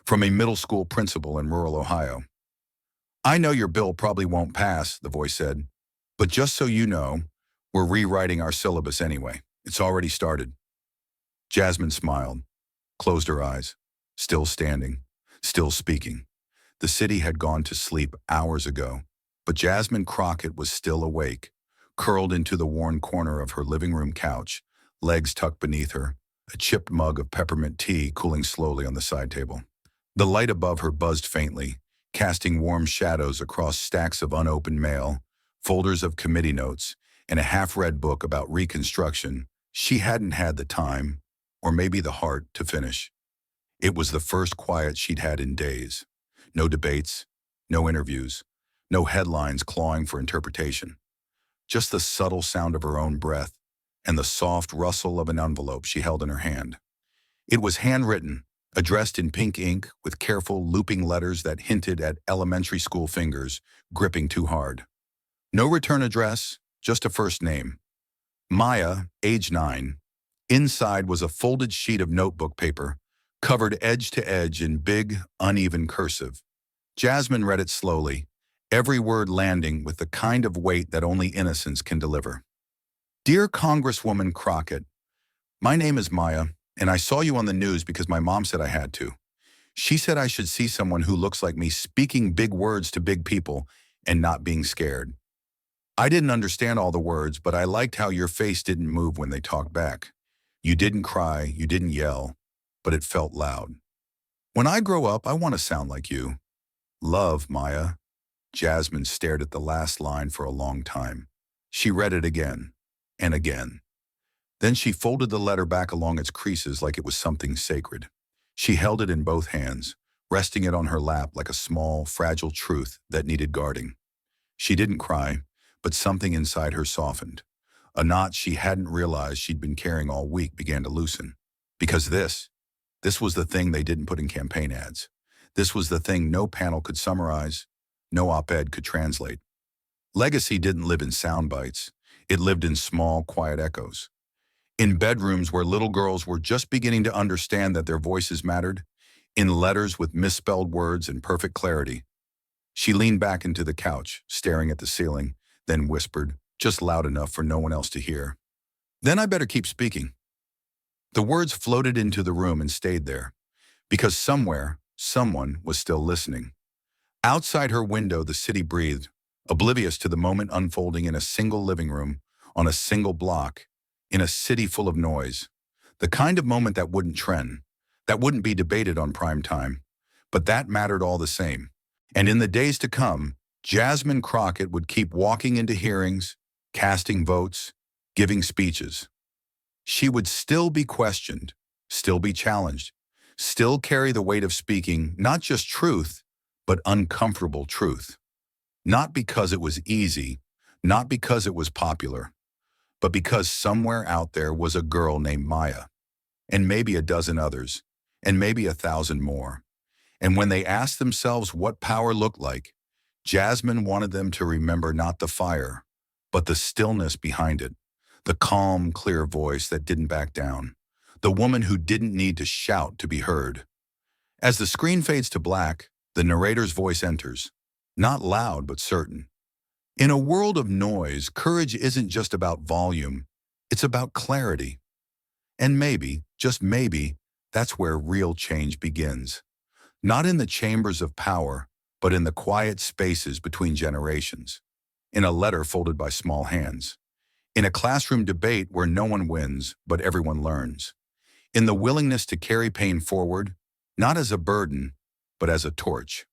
from a middle school principal in rural Ohio. "I know your bill probably won't pass," the voice said, "but just so you know, we're rewriting our syllabus anyway. It's already started." Jasmine smiled, closed her eyes, still standing, still speaking. The city had gone to sleep hours ago, but Jasmine Crockett was still awake, curled into the worn corner of her living room couch, legs tucked beneath her, a chipped mug of peppermint tea cooling slowly on the side table. The light above her buzzed faintly, casting warm shadows across stacks of unopened mail, folders of committee notes, and a half-read book about Reconstruction she hadn't had the time, or maybe the heart, to finish. It was the first quiet she'd had in days. No debates, no interviews, no headlines clawing for interpretation. Just the subtle sound of her own breath and the soft rustle of an envelope she held in her hand. It was handwritten, addressed in pink ink with careful looping letters that hinted at elementary school fingers gripping too hard. No return address, just a first name. Maya, age 9. Inside was a folded sheet of notebook paper, covered edge to edge in big, uneven cursive. Jasmine read it slowly, every word landing with the kind of weight that only innocence can deliver. "Dear Congresswoman Crockett, my name is Maya, and I saw you on the news because my mom said I had to. She said I should see someone who looks like me speaking big words to big people and not being scared. I didn't understand all the words, but I liked how your face didn't move when they talked back. You didn't cry, you didn't yell, but it felt loud. When I grow up, I want to sound like you. Love, Maya." Jasmine stared at the last line for a long time. She read it again and again. Then she folded the letter back along its creases like it was something sacred. She held it in both hands, resting it on her lap like a small, fragile truth that needed guarding. She didn't cry, but something inside her softened. A knot she hadn't realized she'd been carrying all week began to loosen. Because this was the thing they didn't put in campaign ads. This was the thing no panel could summarize, no op-ed could translate. Legacy didn't live in sound bites. It lived in small, quiet echoes. In bedrooms where little girls were just beginning to understand that their voices mattered, in letters with misspelled words and perfect clarity. She leaned back into the couch, staring at the ceiling, then whispered, just loud enough for no one else to hear, "Then I better keep speaking." The words floated into the room and stayed there, because somewhere, someone was still listening. Outside her window, the city breathed, oblivious to the moment unfolding in a single living room, on a single block, in a city full of noise. The kind of moment that wouldn't trend, that wouldn't be debated on prime time, but that mattered all the same. And in the days to come, Jasmine Crockett would keep walking into hearings, casting votes, giving speeches. She would still be questioned, still be challenged, still carry the weight of speaking not just truth, but uncomfortable truth. Not because it was easy, not because it was popular, but because somewhere out there was a girl named Maya, and maybe a dozen others, and maybe 1,000 more. And when they asked themselves what power looked like, Jasmine wanted them to remember not the fire, but the stillness behind it, the calm, clear voice that didn't back down, the woman who didn't need to shout to be heard. As the screen fades to black, the narrator's voice enters, not loud but certain. In a world of noise, courage isn't just about volume, it's about clarity. And maybe, just maybe, that's where real change begins. Not in the chambers of power, but in the quiet spaces between generations. In a letter folded by small hands. In a classroom debate where no one wins, but everyone learns. In the willingness to carry pain forward, not as a burden, but as a torch.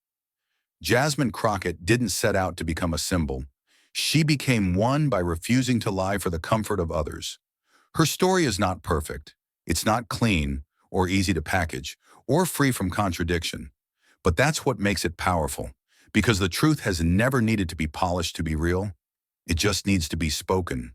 Jasmine Crockett didn't set out to become a symbol. She became one by refusing to lie for the comfort of others. Her story is not perfect. It's not clean, or easy to package, or free from contradiction. But that's what makes it powerful, because the truth has never needed to be polished to be real. It just needs to be spoken.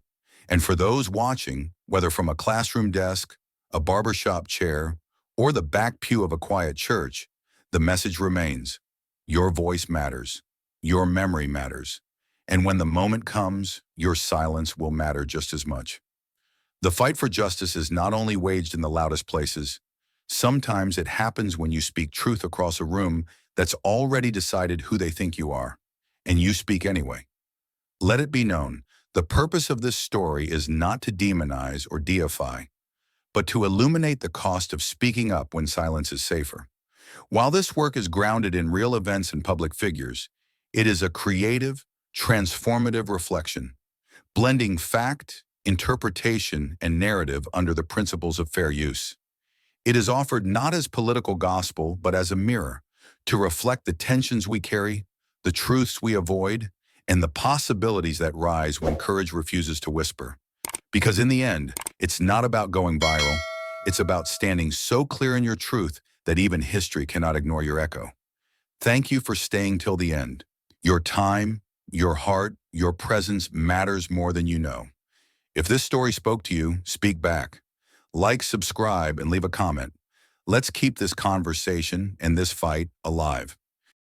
And for those watching, whether from a classroom desk, a barbershop chair, or the back pew of a quiet church, the message remains. Your voice matters. Your memory matters. And when the moment comes, your silence will matter just as much. The fight for justice is not only waged in the loudest places, sometimes it happens when you speak truth across a room that's already decided who they think you are, and you speak anyway. Let it be known, the purpose of this story is not to demonize or deify, but to illuminate the cost of speaking up when silence is safer. While this work is grounded in real events and public figures, it is a creative, transformative reflection, blending fact, interpretation, and narrative under the principles of fair use. It is offered not as political gospel, but as a mirror to reflect the tensions we carry, the truths we avoid, and the possibilities that rise when courage refuses to whisper. Because in the end, it's not about going viral, it's about standing so clear in your truth that even history cannot ignore your echo. Thank you for staying till the end. Your time, your heart, your presence matters more than you know. If this story spoke to you, speak back. Like, subscribe, and leave a comment. Let's keep this conversation and this fight alive.